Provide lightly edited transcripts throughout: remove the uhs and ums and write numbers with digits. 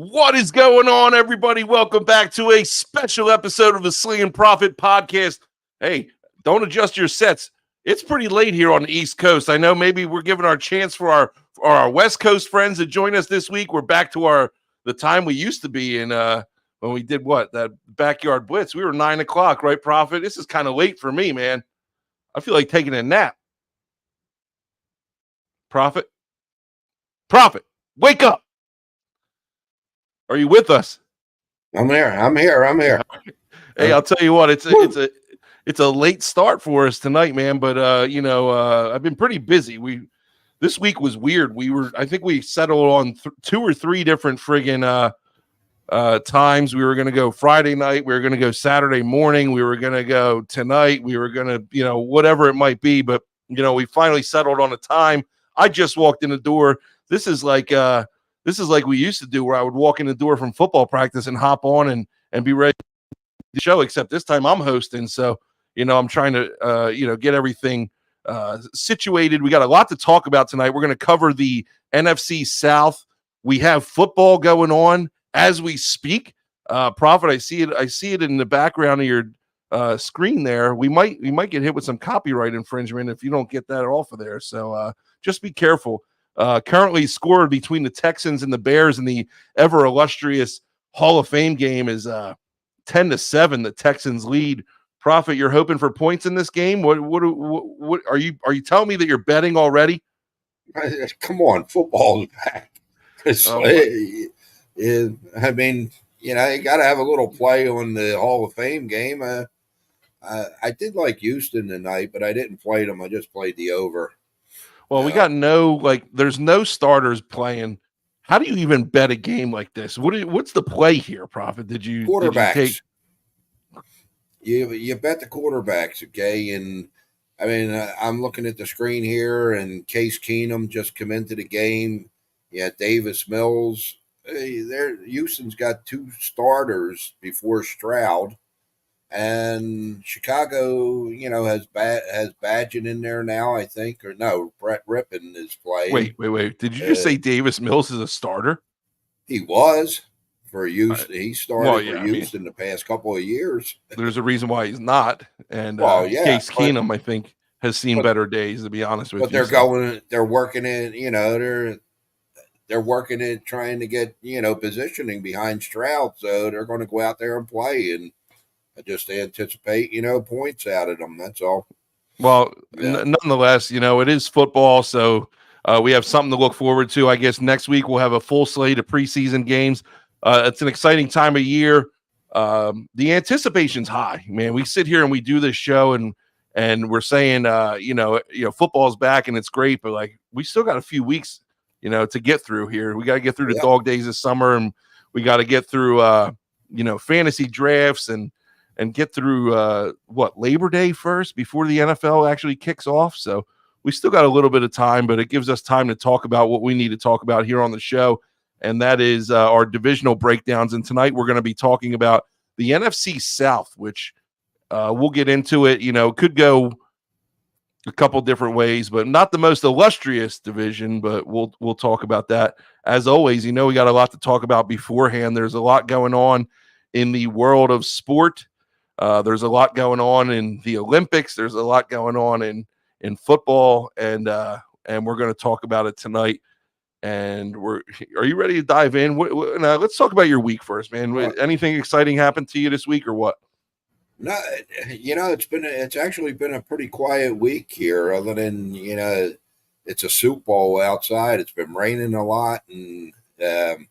What is going on, everybody? Welcome back to a special episode of the Sling'n Proffet podcast. Hey, don't adjust your sets. It's pretty late here on the East Coast. I know maybe we're giving our chance for our West Coast friends to join us this week. We're back to the time we used to be in when we did that backyard blitz. We were 9 o'clock, right, Prophet? This is kind of late for me, man. I feel like taking a nap. Prophet, wake up. Are you with us? I'm here. Hey, I'll tell you what, it's a late start for us tonight, man. But I've been pretty busy. This week was weird. I think we settled on 2 or 3 different friggin' times. We were going to go Friday night. We were going to go Saturday morning. We were going to go tonight. We were going to, whatever it might be. But we finally settled on a time. I just walked in the door. This is like we used to do, where I would walk in the door from football practice and hop on and be ready to show, except this time I'm hosting. So, I'm trying to, get everything situated. We got a lot to talk about tonight. We're going to cover the NFC South. We have football going on as we speak. Prophet, I see it in the background of your screen there. We might get hit with some copyright infringement if you don't get that off of there. So just be careful. Currently scored between the Texans and the Bears in the ever illustrious Hall of Fame game is 10-7. The Texans lead. Prophet, you're hoping for points in this game. What are you telling me that you're betting already? Come on, football's back. I mean, you got to have a little play on the Hall of Fame game. I did like Houston tonight, but I didn't play them. I just played the over. Well, we got there's no starters playing. How do you even bet a game like this? What's the play here, Prophet? Quarterbacks? You bet the quarterbacks, okay? And I mean, I'm looking at the screen here, and Case Keenum just come into the game. Yeah, Davis Mills. Houston's got 2 starters before Stroud. And Chicago, has Badgett in there now, I think, or no? Brett Rippon is playing. Wait! Did you just say Davis Mills is a starter? He was for Houston. He started for Houston the past couple of years. There's a reason why he's not. And Case Keenum, I think, has seen better days. To be honest with you, but they're working it. They're working it, trying to get positioning behind Stroud, so they're going to go out there and play and. I just anticipate, points out of them. That's all. Well, nonetheless, it is football, so we have something to look forward to. I guess next week we'll have a full slate of preseason games. It's an exciting time of year. The anticipation's high, man. We sit here and we do this show, and we're saying, football's back and it's great, but we still got a few weeks, to get through here. We got to get through the dog days of summer, and we got to get through, fantasy drafts and get through Labor Day first before the NFL actually kicks off. So we still got a little bit of time, but it gives us time to talk about what we need to talk about here on the show, and that is our divisional breakdowns. And tonight we're going to be talking about the NFC South, which we'll get into it. Could go a couple different ways, but not the most illustrious division, but we'll talk about that. As always, we got a lot to talk about beforehand. There's a lot going on in the world of sport. There's a lot going on in the Olympics. There's a lot going on in football, and we're going to talk about it tonight. And are you ready to dive in? Let's talk about your week first, man. Anything exciting happened to you this week, or what? No, it's actually been a pretty quiet week here. Other than it's a Super Bowl outside. It's been raining a lot, and the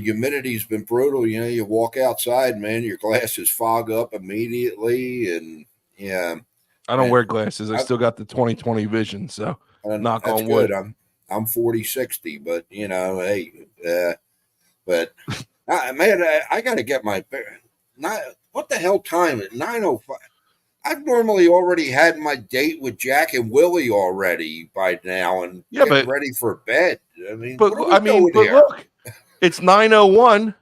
humidity's been brutal. You walk outside, man, your glasses fog up immediately, and I don't wear glasses. I still got the 20/20 vision, so knock on wood. I'm 40/60, but hey, but man, I got to get my what the hell time is 9:05? I've normally already had my date with Jack and Willie already by now, and getting ready for bed. Look, it's 9:01,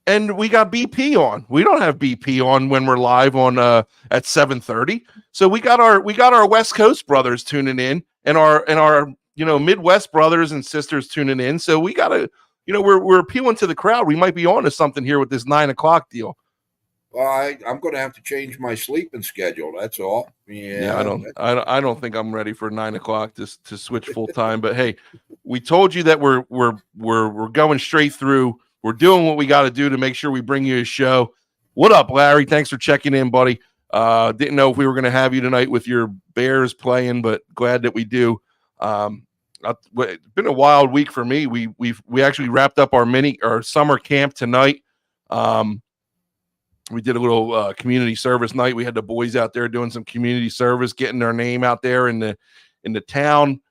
and we got BP on. We don't have BP on when we're live on at 7:30. So we got our West Coast brothers tuning in, and our Midwest brothers and sisters tuning in. So we gotta we're appealing to the crowd. We might be on to something here with this 9 o'clock deal. Well, I'm going to have to change my sleeping schedule. That's all. Yeah, I don't think I'm ready for 9 o'clock to switch full time. But hey, we told you that we're going straight through. We're doing what we got to do to make sure we bring you a show. What up, Larry? Thanks for checking in, buddy. Didn't know if we were going to have you tonight with your Bears playing, but glad that we do. It's been a wild week for me. We actually wrapped up our summer camp tonight. We did a little community service night. We had the boys out there doing some community service, getting their name out there in the town,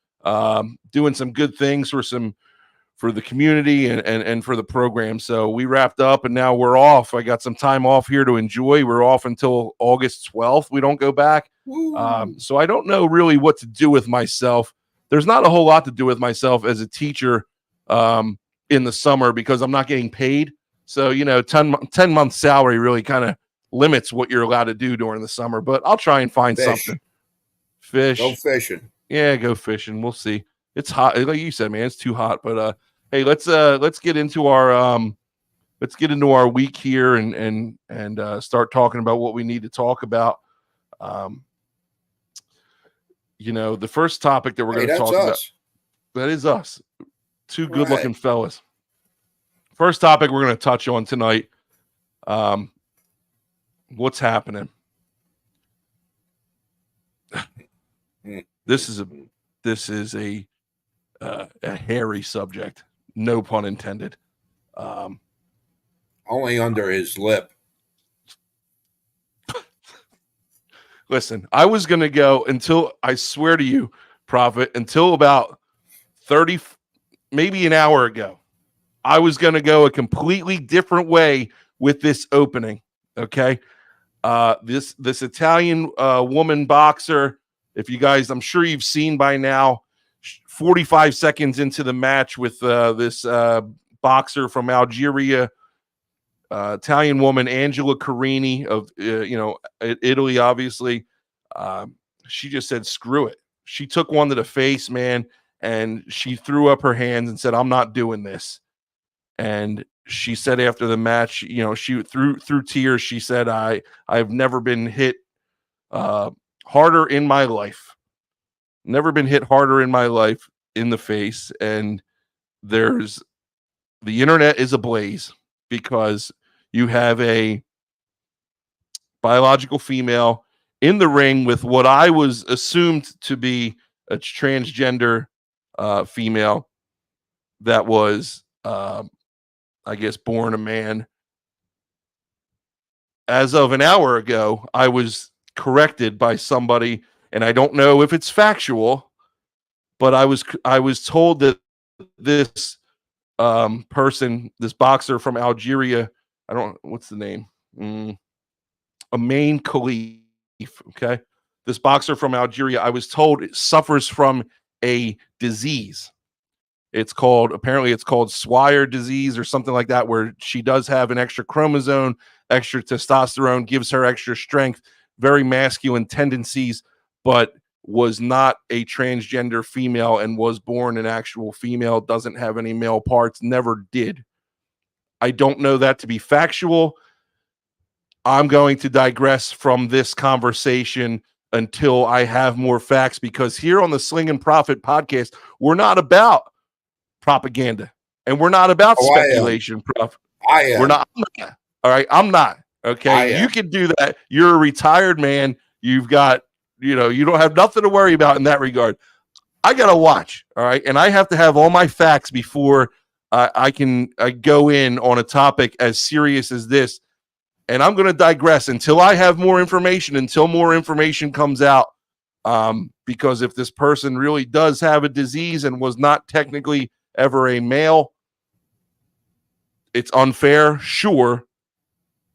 doing some good things for the community and for the program. So we wrapped up and now we're off. I got some time off here to enjoy. We're off until August 12th. We don't go back. So I don't know really what to do with myself. There's not a whole lot to do with myself as a teacher in the summer because I'm not getting paid. So, 10 month salary really kind of limits what you're allowed to do during the summer, but I'll try and find something. Fish. Go fishing. Yeah, go fishing. We'll see. It's hot. Like you said, man, it's too hot, but hey, let's get into our week here and start talking about what we need to talk about. The first topic that we're going to talk about, that is us. Two good-looking fellas. First topic we're going to touch on tonight. What's happening? This is a hairy subject. No pun intended. Only under his lip. Listen, I was going to go until, I swear to you, Prophet, until about 30, maybe an hour ago. I was going to go a completely different way with this opening, okay? This Italian woman boxer, if you guys, I'm sure you've seen by now, 45 seconds into the match with this boxer from Algeria, Italian woman, Angela Carini of, Italy, obviously. She just said, screw it. She took one to the face, man, and she threw up her hands and said, I'm not doing this. And she said after the match, she through tears, she said, I've never been hit harder in my life. Never been hit harder in my life in the face. And the internet is ablaze because you have a biological female in the ring with what I was assumed to be a transgender female that was, I guess, born a man. As of an hour ago, I was corrected by somebody, and I don't know if it's factual, but I was told that this person, this boxer from Algeria, what's the name? Amain Khalif, okay? This boxer from Algeria, I was told it suffers from a disease. Apparently it's called Swyer disease or something like that, where she does have an extra chromosome, extra testosterone, gives her extra strength, very masculine tendencies, but was not a transgender female and was born an actual female, doesn't have any male parts, never did. I don't know that to be factual. I'm going to digress from this conversation until I have more facts, because here on the Sling'n Proffet podcast, we're not about propaganda and we're not about speculation, Prof. We're not. All right, I'm not. Okay, you can do that. You're a retired man. You've got, you don't have nothing to worry about in that regard. I gotta watch. All right, and I have to have all my facts before I go in on a topic as serious as this. And I'm going to digress until I have more information, until more information comes out. Because if this person really does have a disease and was not technically ever a male, it's unfair, sure,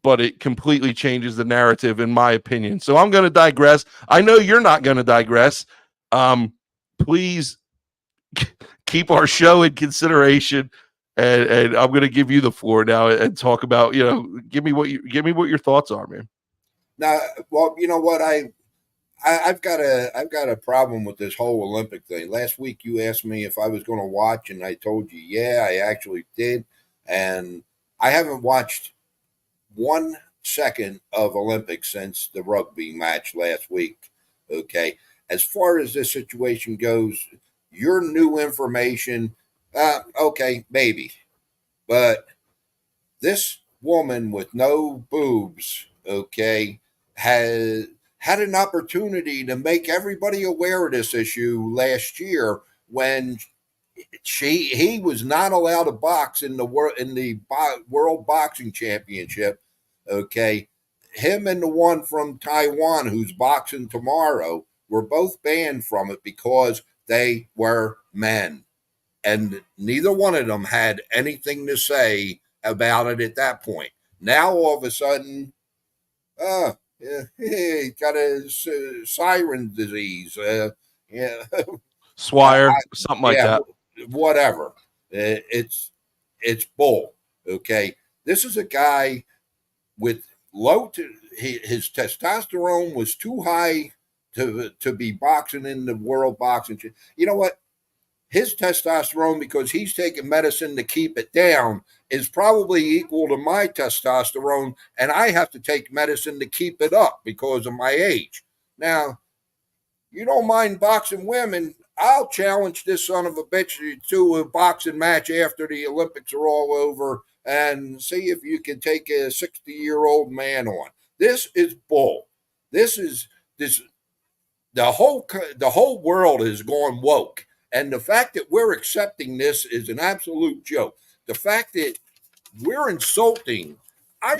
but it completely changes the narrative, in my opinion. So I'm going to digress. I know you're not going to digress. Please keep our show in consideration. And I'm going to give you the floor now and talk about, give me what your thoughts are, man. Now, well, you know what? I've got a problem with this whole Olympic thing. Last week you asked me if I was going to watch, and I told you, yeah, I actually did, and I haven't watched 1 second of Olympics since the rugby match last week. Okay, as far as this situation goes, your new information, okay, maybe, but this woman with no boobs, okay, had an opportunity to make everybody aware of this issue last year when he was not allowed to box in the World Boxing Championship. Okay, him and the one from Taiwan who's boxing tomorrow were both banned from it because they were men, and neither one of them had anything to say about it at that point. Now all of a sudden, yeah, he got a siren disease. Yeah, Swire, something like yeah, that. whatever. It's bull. Okay, this is a guy with his testosterone was too high to be boxing in the world boxing. You know what? His testosterone, because he's taking medicine to keep it down, is probably equal to my testosterone, and I have to take medicine to keep it up because of my age. Now, you don't mind boxing women, I'll challenge this son of a bitch to a boxing match after the Olympics are all over and see if you can take a 60-year-old man on. This is bull. This is this the whole world is going woke, and the fact that we're accepting this is an absolute joke. The fact that we're insulting. I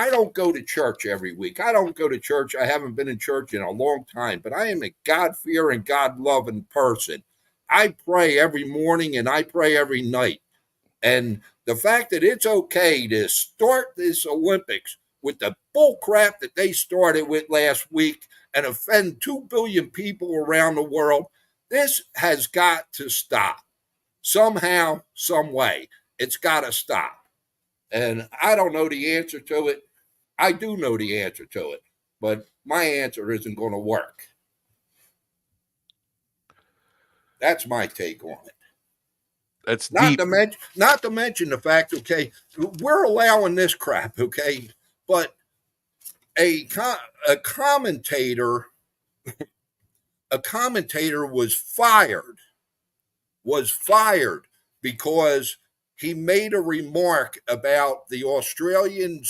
don't go to church every week. I don't go to church. I haven't been in church in a long time, but I am a God-fearing, God-loving person. I pray every morning and I pray every night. And the fact that it's okay to start this Olympics with the bull crap that they started with last week and offend 2 billion people around the world, this has got to stop. Somehow, some way. It's got to stop. And I don't know the answer to it. I do know the answer to it, but my answer isn't going to work. That's my take on it. That's deep. Not to mention the fact, okay, we're allowing this crap, okay, but a commentator was fired because he made a remark about the Australian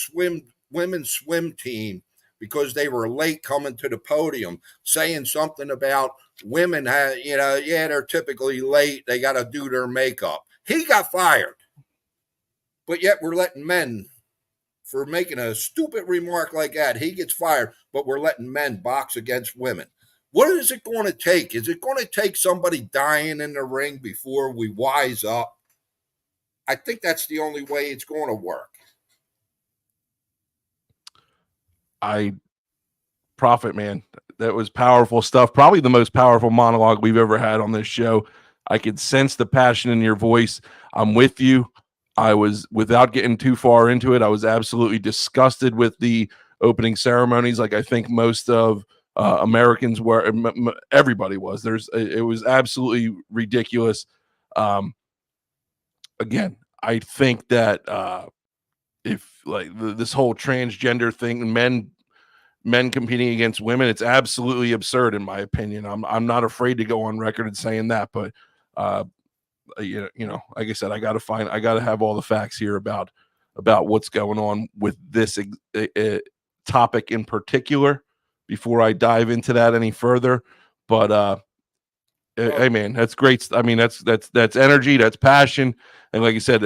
women's swim team because they were late coming to the podium, saying something about women they're typically late, they got to do their makeup. He got fired. But yet we're letting men, for making a stupid remark like that, he gets fired, but we're letting men box against women. What is it going to take? Is it going to take somebody dying in the ring before we wise up? I think that's the only way it's going to work. Prophet, man, that was powerful stuff. Probably the most powerful monologue we've ever had on this show. I could sense the passion in your voice. I'm with you. I was, without getting too far into it, I was absolutely disgusted with the opening ceremonies. Like I think most of Americans were, everybody was. It was absolutely ridiculous. Again, I think that if like this whole transgender thing, men competing against women, it's absolutely absurd in my opinion. I'm not afraid to go on record and saying that, but like I said, I got to have all the facts here about what's going on with this topic in particular before I dive into that any further. But hey man, that's great. I mean, that's energy, that's passion, and like you said,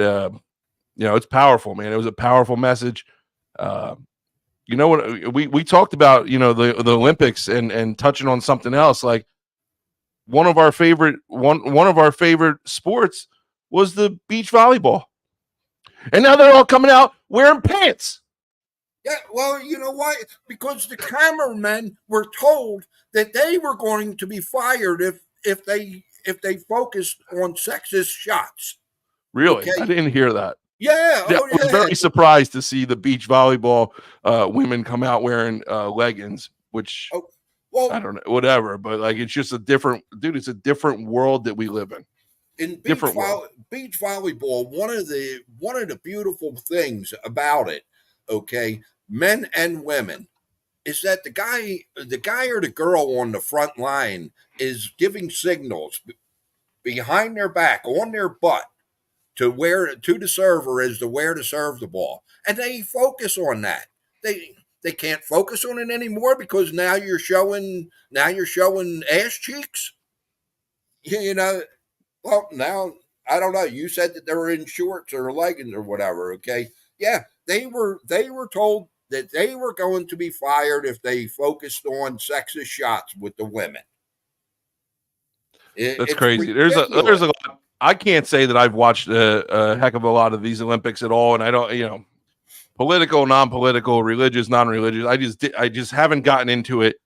it's powerful, man. It was a powerful message. You know what we talked about, the Olympics and touching on something else, like one of our favorite sports was the beach volleyball. And now they're all coming out wearing pants. Yeah, well, you know why? Because the cameramen were told that they were going to be fired if they focused on sexist shots. Really? Okay? I didn't hear that. Yeah, I was very surprised to see the beach volleyball women come out wearing leggings, which Well, I don't know, whatever, but like it's just a different dude. It's a different world that we live in. In Different beach volleyball, one of the beautiful things about it, okay, men and women, is that the guy or the girl on the front line is giving signals behind their back, on their butt, to the server as to where to serve the ball, and they focus on that. They can't focus on it anymore because now you're showing ass cheeks. You know, well, now I don't know. You said that they were in shorts or leggings or whatever. Okay, yeah, they were told that they were going to be fired if they focused on sexist shots with the women. That's It's crazy. There's ridiculous. a lot. I can't say that I've watched a heck of a lot of these Olympics at all, and I don't, political, non-political, religious, non-religious. I just haven't gotten into it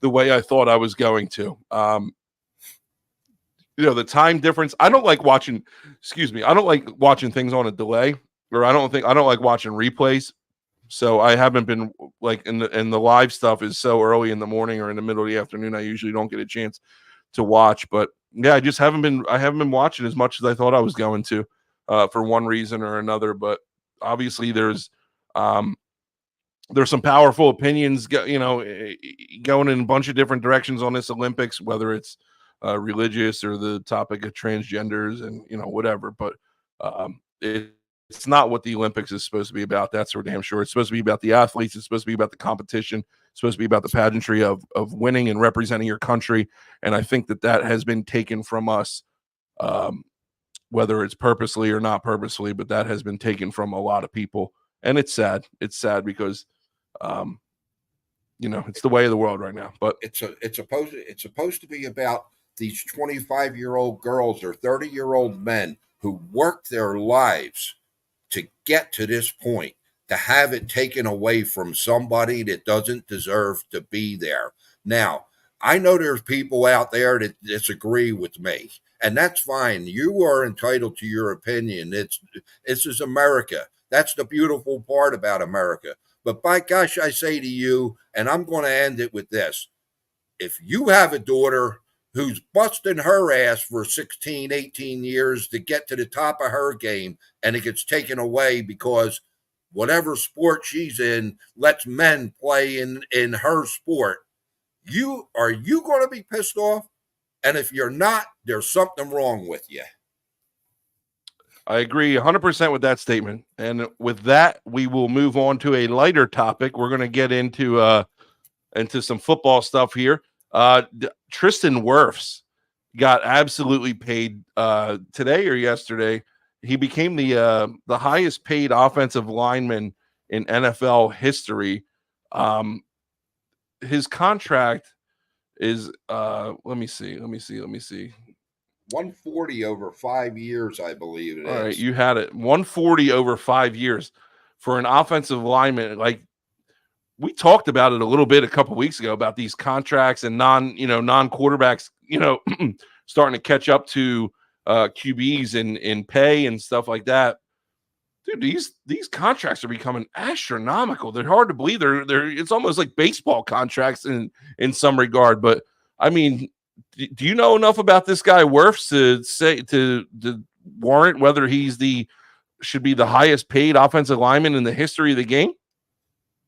the way I thought I was going to. The time difference. I don't like watching. Excuse me. I don't like watching things on a delay, or I don't like watching replays. So I haven't been like in the live stuff is so early in the morning or in the middle of the afternoon. I usually don't get a chance to watch, but yeah, I haven't been watching as much as I thought I was going to, for one reason or another. But obviously there's some powerful opinions, going in a bunch of different directions on this Olympics, whether it's religious or the topic of transgenders and whatever. But it's not what the Olympics is supposed to be about. That's for damn sure. It's supposed to be about the athletes. It's supposed to be about the competition. It's supposed to be about the pageantry of winning and representing your country. And I think that has been taken from us, whether it's purposely or not purposely, but that has been taken from a lot of people. And it's sad. It's sad because it's the way of the world right now. But It's supposed to be about these 25-year-old girls or 30-year-old men who work their lives to get to this point, to have it taken away from somebody that doesn't deserve to be there. Now, I know there's people out there that disagree with me, and that's fine. You are entitled to your opinion. This is America. That's the beautiful part about America. But by gosh, I say to you, and I'm going to end it with this. If you have a daughter who's busting her ass for 16, 18 years to get to the top of her game, and it gets taken away because whatever sport she's in lets men play in her sport, are you going to be pissed off? And if you're not, there's something wrong with you. I agree 100% with that statement. And with that, we will move on to a lighter topic. We're going to get into some football stuff here. Tristan Wirfs got absolutely paid today or yesterday. He became the highest paid offensive lineman in NFL history. His contract is let me see. 140 over 5 years, I believe it is. All right, you had it. 140 over 5 years for an offensive lineman. Like, we talked about it a little bit a couple weeks ago about these contracts and non-quarterbacks, starting to catch up to QBs in pay and stuff like that. Dude, these contracts are becoming astronomical. They're hard to believe. They're it's almost like baseball contracts in some regard. But I mean, do you know enough about this guy Wirfs to warrant whether should be the highest paid offensive lineman in the history of the game?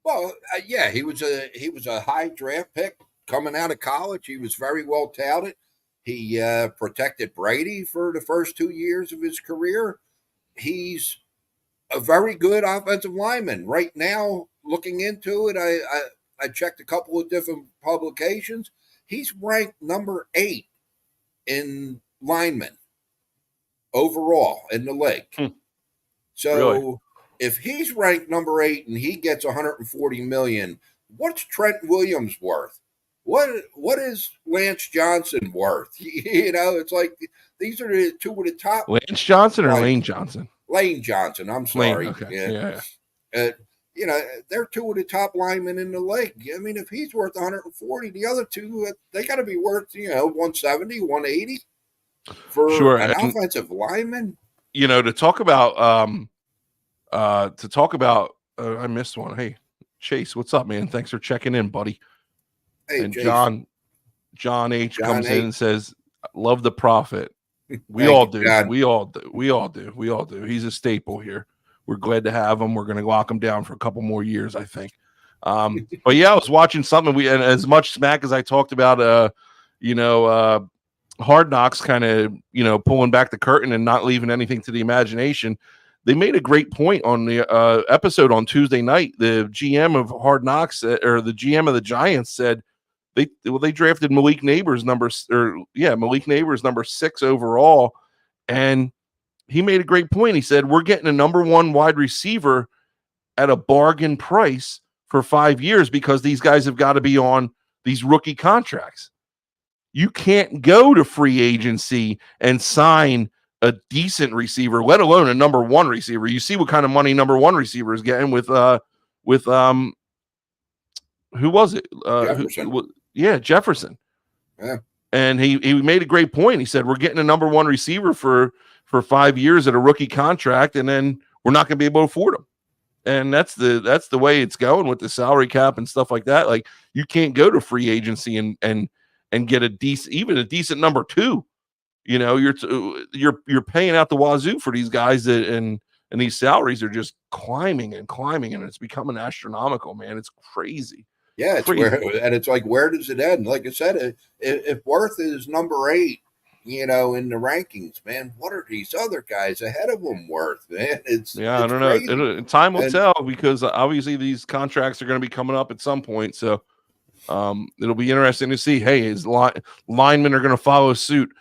Well, yeah, he was a high draft pick coming out of college. He was very well touted. He protected Brady for the first 2 years of his career. He's a very good offensive lineman. Right now, looking into it, I checked a couple of different publications. He's ranked number 8 in linemen overall in the league. So Really? if he's ranked number 8 and he gets 140 million, what's Trent Williams worth? What is Lance Johnson worth? It's like these are the two of the top. Lance Johnson or Lane Johnson? Lane Johnson. I'm sorry. Lane, okay. Yeah. They're two of the top linemen in the league. I mean, if he's worth 140, the other two, they got to be worth 170, 180 for an offensive lineman. To talk about I missed one. Hey, Chase, what's up, man? Thanks for checking in, buddy. Hey, And Jason. John H John comes in H. and says, "Love the Prophet." We Thank all you, do. John. We all do. We all do. We all do. He's a staple here. We're glad to have him. We're going to lock him down for a couple more years, I think. But yeah, I was watching something. And as much smack as I talked about, Hard Knocks kind of, pulling back the curtain and not leaving anything to the imagination. They made a great point on the episode on Tuesday night. The GM of Hard Knocks, or the GM of the Giants, said they drafted Malik Neighbors number 6 overall, and he made a great point. He said, "We're getting a number 1 wide receiver at a bargain price for 5 years because these guys have got to be on these rookie contracts. You can't go to free agency and sign a decent receiver, let alone a number 1 receiver. You see what kind of money number 1 receiver is getting with who was it? Jefferson. Jefferson. Yeah. And he made a great point. He said, we're getting a number 1 receiver for 5 years at a rookie contract, and then we're not going to be able to afford him. And that's the way it's going with the salary cap and stuff like that. Like, you can't go to free agency and get a decent number 2. You're paying out the wazoo for these guys and these salaries are just climbing, and it's becoming astronomical, man. It's crazy. Yeah, it's where does it end? Like I said, if Worth is number 8, in the rankings, man, what are these other guys ahead of him worth, man? It's I don't know. Time will tell, because obviously these contracts are going to be coming up at some point. So it'll be interesting to see. Hey, linemen are going to follow suit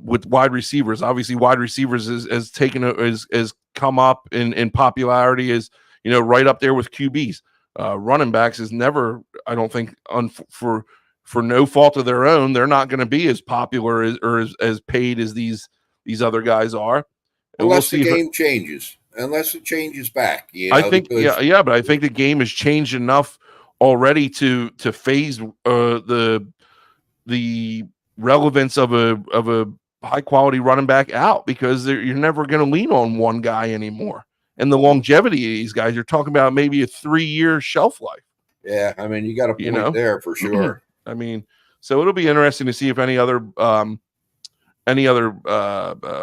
with wide receivers. Obviously, wide receivers has come up in popularity, as right up there with QBs. Running backs is never, I don't think, for no fault of their own, they're not going to be as popular as paid as these other guys are. Unless the game changes, unless it changes back. I think, but I think the game has changed enough already to phase the relevance of a high quality running back out, because you're never going to lean on one guy anymore. And the longevity of these guys, you're talking about maybe a 3-year shelf life. Yeah, I mean, you got a point there for sure. I mean, so it'll be interesting to see if any other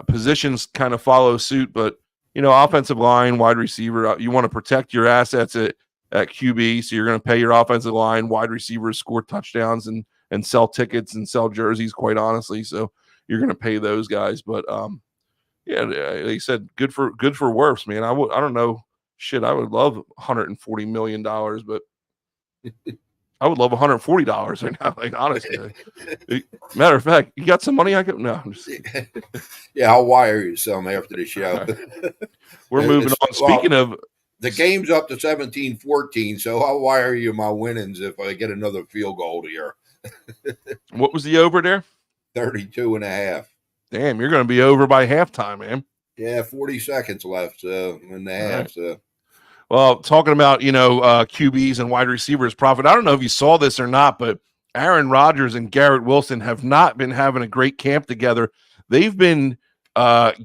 positions kind of follow suit. But offensive line, wide receiver, you want to protect your assets at QB, so you're going to pay your offensive line, wide receivers score touchdowns and sell tickets and sell jerseys, quite honestly. So you're going to pay those guys. But yeah, they said good for Wirfs, man. I don't know. Shit, I would love $140 million, but I would love $140 right now. Like, honestly, matter of fact, you got some money? I could no. Yeah, I'll wire you some after the show. Right. We're moving on. Speaking of, the game's up to 17-14, so I'll wire you my winnings if I get another field goal here. What was the over there? 32.5. Damn, you're going to be over by halftime, man. Yeah, 40 seconds left in the half. Right. So, well, talking about QBs and wide receivers, Prophet, I don't know if you saw this or not, but Aaron Rodgers and Garrett Wilson have not been having a great camp together. They've been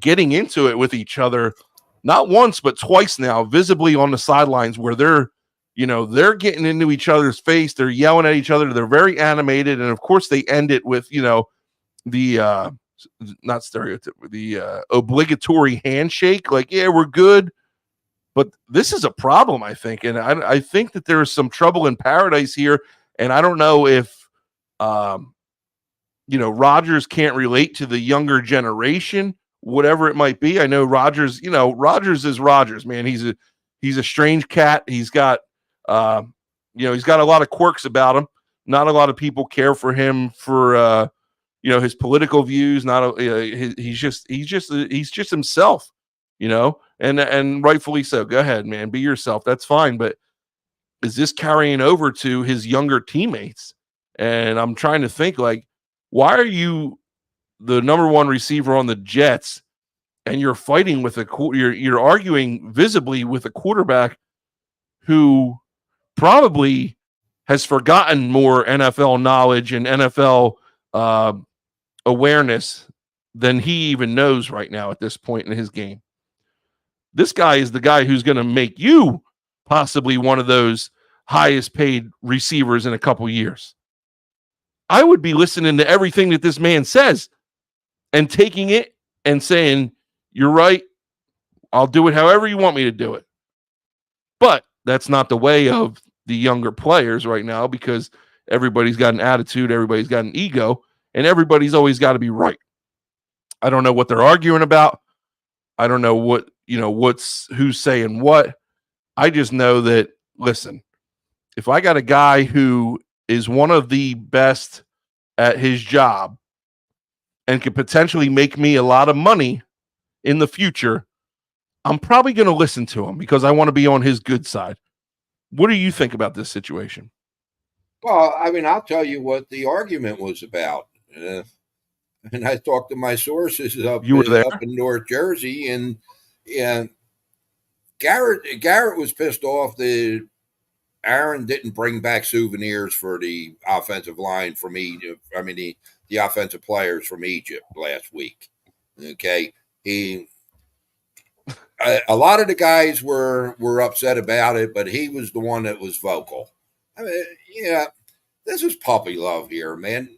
getting into it with each other, not once but twice now, visibly on the sidelines, where they're getting into each other's face. They're yelling at each other. They're very animated, and of course they end it with the not stereotype, the obligatory handshake. Like, yeah, we're good. But this is a problem, I think. And I think that there is some trouble in paradise here. And I don't know if, Rodgers can't relate to the younger generation, whatever it might be. I know Rodgers is Rodgers, man. He's a strange cat. He's got, he's got a lot of quirks about him. Not a lot of people care for him for, his political views. He's just himself, and rightfully so. Go ahead, man, be yourself. That's fine. But is this carrying over to his younger teammates? And I'm trying to think, like, why are you the number 1 receiver on the Jets and you're fighting with you're arguing visibly with a quarterback who probably has forgotten more NFL knowledge and NFL awareness than he even knows right now at this point in his game? This guy is the guy who's going to make you possibly one of those highest paid receivers in a couple years. I would be listening to everything that this man says and taking it and saying, you're right. I'll do it however you want me to do it. But that's not the way of the younger players right now, because everybody's got an attitude, everybody's got an ego, and everybody's always got to be right. I don't know what they're arguing about. I don't know who's saying what. I just know that, listen, if I got a guy who is one of the best at his job and could potentially make me a lot of money in the future, I'm probably going to listen to him because I want to be on his good side. What do you think about this situation? Well, I mean, I'll tell you what the argument was about. And I talked to my sources up in North Jersey, and Garrett was pissed off that Aaron didn't bring back souvenirs for the offensive line from Egypt. I mean, the offensive players from Egypt last week. Okay, a lot of the guys were upset about it, but he was the one that was vocal. I mean, yeah, this is puppy love here, man.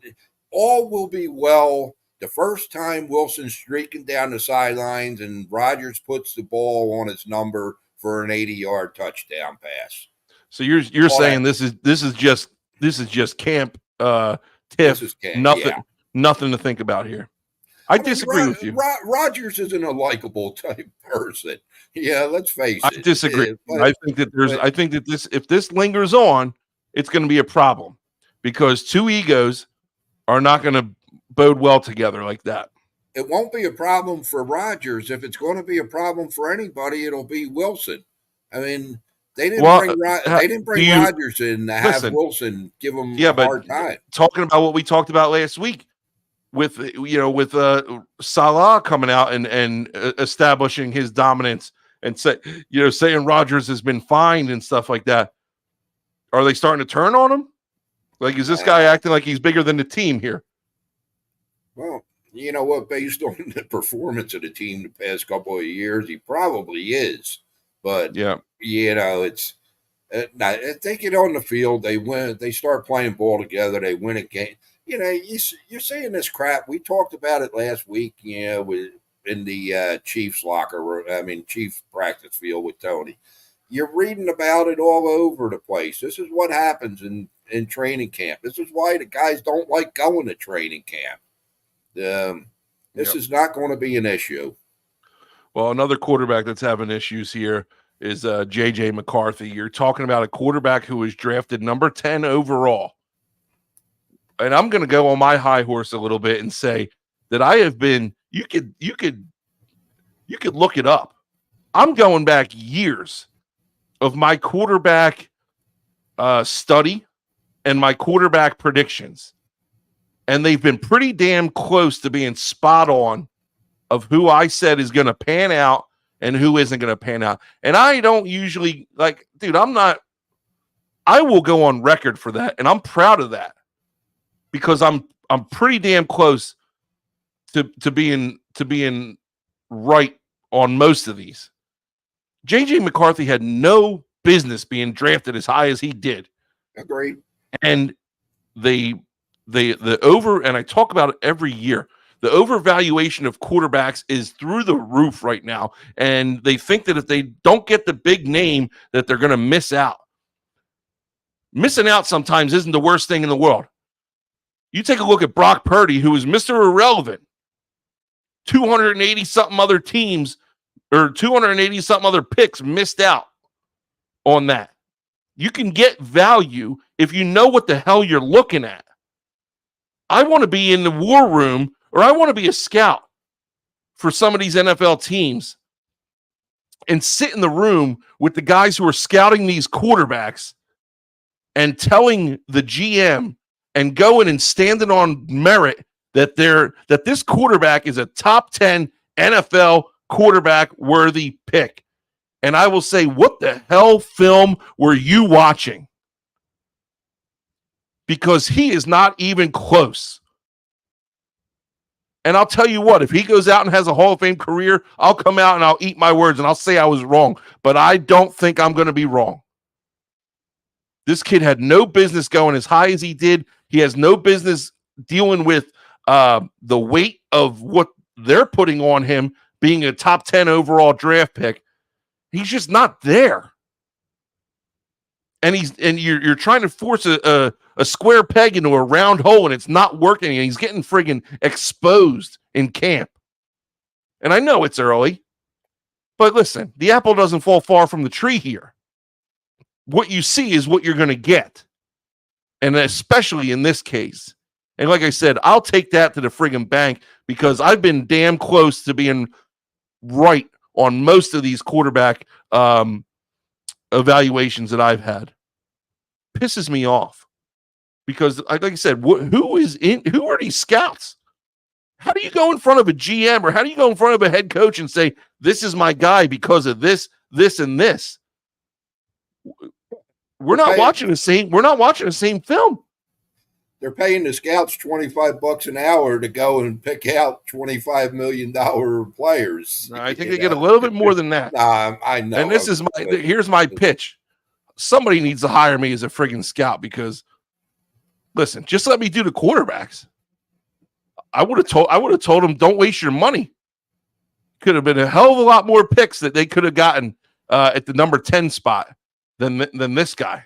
All will be well the first time Wilson's streaking down the sidelines and Rodgers puts the ball on his number for an 80-yard touchdown pass. So you're saying this is just camp tiff, nothing to think about here. I disagree with you. Rodgers isn't a likable type person. Yeah, let's face it. I disagree. I think that if this lingers on, it's going to be a problem, because two egos are not going to bode well together like that. It won't be a problem for Rodgers. If it's going to be a problem for anybody, it'll be Wilson. I mean, they didn't bring Rodgers in to have Wilson give him a hard time. Talking about what we talked about last week with Salah coming out and establishing his dominance and saying Rodgers has been fined and stuff like that. Are they starting to turn on him? Like, is this guy acting like he's bigger than the team here? Well, you know what? Based on the performance of the team the past couple of years, he probably is. But it's if they get on the field, they win. They start playing ball together. They win a game. You know, you're saying this crap. We talked about it last week. In the Chiefs locker room. I mean, Chiefs practice field with Tony. You're reading about it all over the place. This is what happens in training camp. This is why the guys don't like going to training camp. This is not going to be an issue. Well, another quarterback that's having issues here is J.J. McCarthy. You're talking about a quarterback who was drafted number 10 overall. And I'm going to go on my high horse a little bit and say that I have been, you could look it up. I'm going back years of my quarterback study and my quarterback predictions. And they've been pretty damn close to being spot on of who I said is going to pan out and who isn't going to pan out. And I don't usually I will go on record for that. And I'm proud of that, because I'm pretty damn close to being right on most of these. J.J. McCarthy had no business being drafted as high as he did. Agreed. And the over, and I talk about it every year, the overvaluation of quarterbacks is through the roof right now. And they think that if they don't get the big name, that they're going to miss out. Missing out sometimes isn't the worst thing in the world. You take a look at Brock Purdy, who is Mr. Irrelevant. 280-something other teams or 280-something other picks missed out on that. You can get value if you know what the hell you're looking at. I want to be in the war room, or I want to be a scout for some of these NFL teams and sit in the room with the guys who are scouting these quarterbacks and telling the GM and going and standing on merit that this quarterback is a top 10 NFL quarterback worthy pick. And I will say, what the hell film were you watching? Because he is not even close. And I'll tell you what, if he goes out and has a Hall of Fame career, I'll come out and I'll eat my words and I'll say I was wrong. But I don't think I'm going to be wrong. This kid had no business going as high as he did He has no business dealing with the weight of what they're putting on him being a top 10 overall draft pick. He's just not there. And you're trying to force a square peg into a round hole, and it's not working, and he's getting friggin' exposed in camp. And I know it's early, but listen, the apple doesn't fall far from the tree here. What you see is what you're going to get. And especially in this case. And like I said, I'll take that to the friggin' bank because I've been damn close to being right on most of these quarterback evaluations that I've had. Pisses me off because, like I said, who are these scouts? How do you go in front of a GM or how do you go in front of a head coach and say, this is my guy because of this, this, and this? We're not watching the same film. They're paying the scouts $25 an hour to go and pick out $25 million players. I think they get a little bit more than that. I know. And this is here's my pitch. Somebody needs to hire me as a friggin' scout because, listen, just let me do the quarterbacks. I would have told them, don't waste your money. Could have been a hell of a lot more picks that they could have gotten at the number 10 spot than this guy.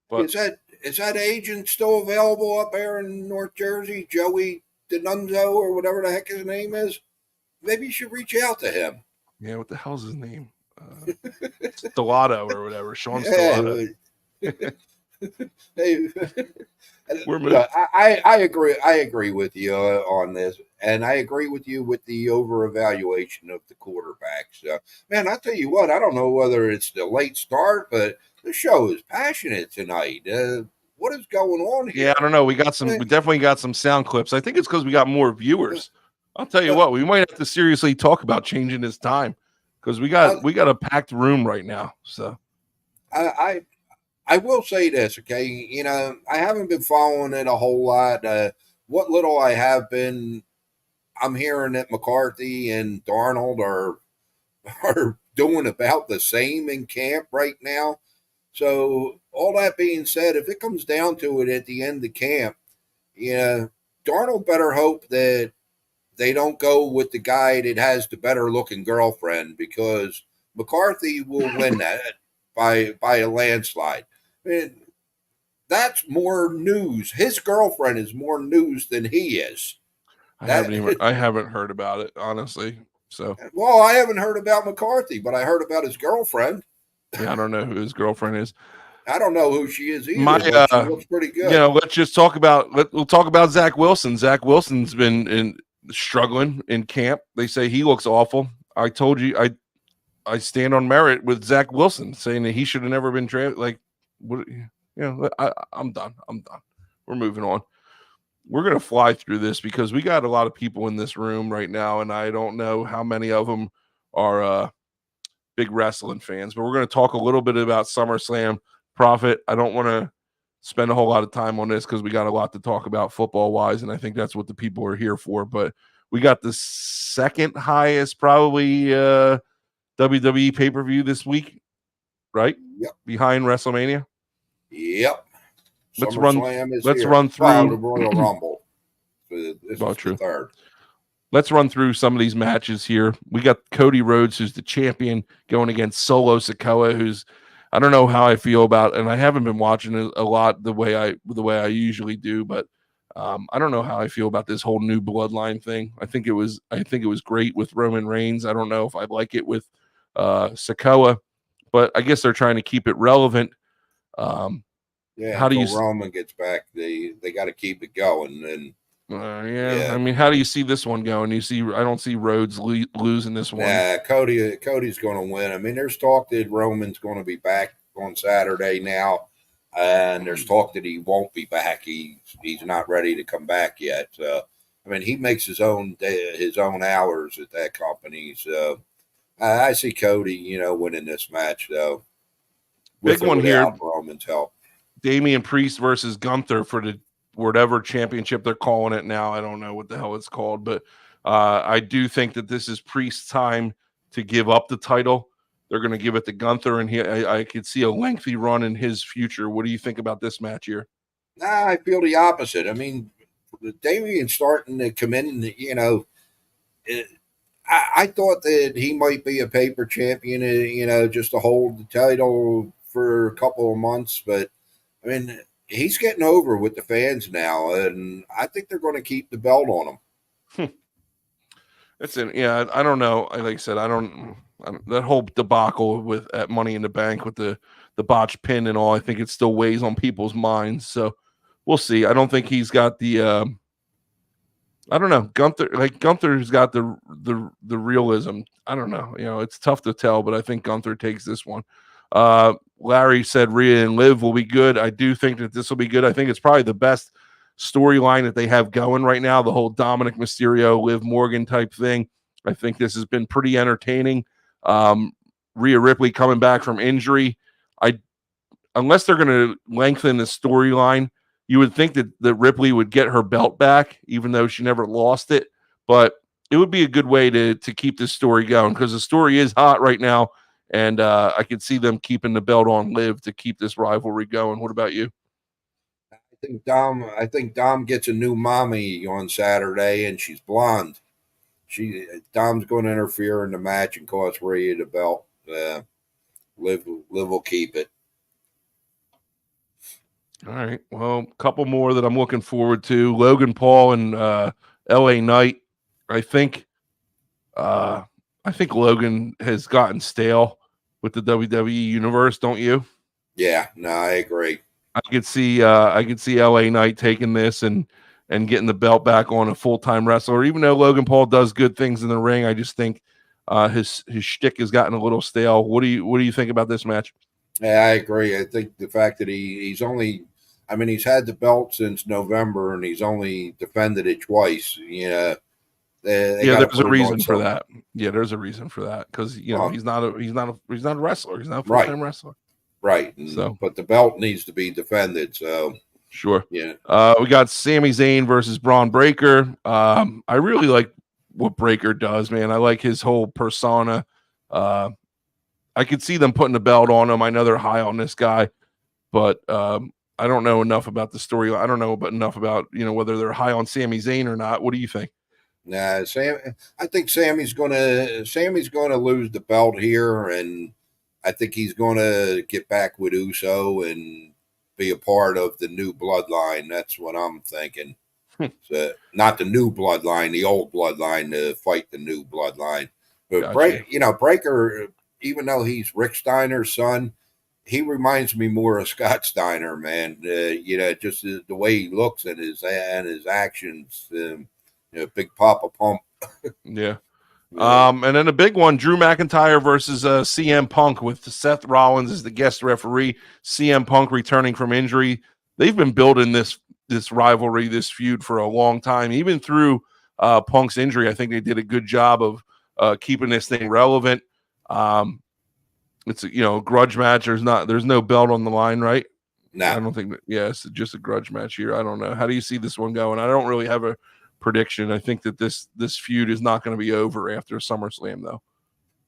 But is that agent still available up there in North Jersey? Joey Denunzo or whatever the heck his name is? Maybe you should reach out to him. Yeah, what the hell's his name? Stellato or whatever. Sean Stellato. Hey, I agree. I agree with you on this, and I agree with you with the over evaluation of the quarterbacks. Man, I tell you what, I don't know whether it's the late start, but the show is passionate tonight. What is going on here? Yeah, I don't know. We definitely got some sound clips. I think it's because we got more viewers. I'll tell you what, we might have to seriously talk about changing this time because we got a packed room right now. So I will say this, okay? You know, I haven't been following it a whole lot. What little I have been, I'm hearing that McCarthy and Darnold are doing about the same in camp right now. So all that being said, if it comes down to it at the end of camp, Darnold better hope that they don't go with the guy that has the better looking girlfriend because McCarthy will win that by a landslide. Man, that's more news. His girlfriend is more news than he is. I haven't heard about it, honestly. So well, I haven't heard about McCarthy, but I heard about his girlfriend. Yeah, I don't know who his girlfriend is. I don't know who she is either. She looks pretty good. Let's just talk about we'll talk about Zach Wilson. Zach Wilson's been struggling in camp. They say he looks awful. I told you I stand on merit with Zach Wilson, saying that he should have never been drafted. Like, what? I'm done. We're moving on. We're gonna fly through this because we got a lot of people in this room right now, and I don't know how many of them are big wrestling fans. But we're gonna talk a little bit about SummerSlam. Prophet. I don't want to spend a whole lot of time on this because we got a lot to talk about football wise, and I think that's what the people are here for. But we got the second highest probably WWE pay-per-view this week, right? Yep. Behind WrestleMania. Yep. Let's run through the Royal Rumble. This is true. The third. Let's run through some of these matches here. We got Cody Rhodes, who's the champion, going against Solo Sikoa, who's I don't know how I feel about, and I haven't been watching it a lot the way I usually do, but I don't know how I feel about this whole new bloodline thing. I think it was great with Roman Reigns. I don't know if I like it with Sikoa, but I guess they're trying to keep it relevant. How do Roman gets back? They got to keep it going. And I mean, how do you see this one going? I don't see Rhodes losing this one. Yeah, Cody's going to win. I mean, there's talk that Roman's going to be back on Saturday now, and there's talk that he won't be back. He's not ready to come back yet. I mean, he makes his own hours at that company. So I see Cody, winning this match though. Big one here. Roman's help. Damian Priest versus Gunther for the whatever championship they're calling it now. I don't know what the hell it's called, but I do think that this is Priest's time to give up the title. They're going to give it to Gunther, and I could see a lengthy run in his future. What do you think about this match here? Nah, I feel the opposite. I mean, Damien's starting to come in. I thought that he might be a paper champion. Just to hold the title for a couple of months, but I mean, he's getting over with the fans now, and I think they're going to keep the belt on him. Yeah. I don't know. Like I said, that whole debacle with at Money in the Bank with the botched pin and all. I think it still weighs on people's minds. So we'll see. I don't think he's got the. I don't know. Gunther's got the realism. I don't know. It's tough to tell, but I think Gunther takes this one. Larry said Rhea and Liv will be good. I do think that this will be good. I think it's probably the best storyline that they have going right now. The whole Dominic Mysterio, Liv Morgan type thing. I think this has been pretty entertaining. Rhea Ripley coming back from injury. Unless they're going to lengthen the storyline, you would think that Ripley would get her belt back, even though she never lost it. But it would be a good way to keep this story going because the story is hot right now, and I could see them keeping the belt on Liv to keep this rivalry going. What about you? I think Dom gets a new mommy on Saturday, and she's blonde. Dom's going to interfere in the match and cost Rhea the belt. Liv will keep it. All right. Well, a couple more that I'm looking forward to. Logan Paul and LA Knight. I think Logan has gotten stale with the WWE universe, don't you? Yeah, no, I agree. I could see LA Knight taking this and getting the belt back on a full-time wrestler. Even though Logan Paul does good things in the ring, I just think his shtick has gotten a little stale. What do you think about this match? Yeah, I agree. I think the fact that he's only, I mean, he's had the belt since November and he's only defended it twice. There's a reason for that. Yeah, there's a reason for that because he's not a wrestler. He's not a full-time wrestler. Right. But the belt needs to be defended. So sure. Yeah. We got Sami Zayn versus Braun Breaker. I really like what Breaker does, man. I like his whole persona. I could see them putting the belt on him. I know they're high on this guy, but I don't know enough about the story. I don't know enough about whether they're high on Sami Zayn or not. What do you think? Nah, I think Sammy's gonna lose the belt here, and I think he's gonna get back with Uso and be a part of the new bloodline. That's what I'm thinking. So, not the new bloodline, the old bloodline to fight the new bloodline. But Gotcha. Breaker, even though he's Rick Steiner's son, he reminds me more of Scott Steiner, man. Just the way he looks and his actions. Big Papa Pump. Yeah. And then a big one, Drew McIntyre versus CM Punk with Seth Rollins as the guest referee. CM Punk returning from injury. They've been building this rivalry, this feud for a long time. Even through Punk's injury, I think they did a good job of keeping this thing relevant. It's a grudge match. There's no belt on the line, right? No, I don't think that. Yeah, it's just a grudge match here. I don't know. How do you see this one going? I don't really have a prediction. I think that this feud is not going to be over after SummerSlam, though.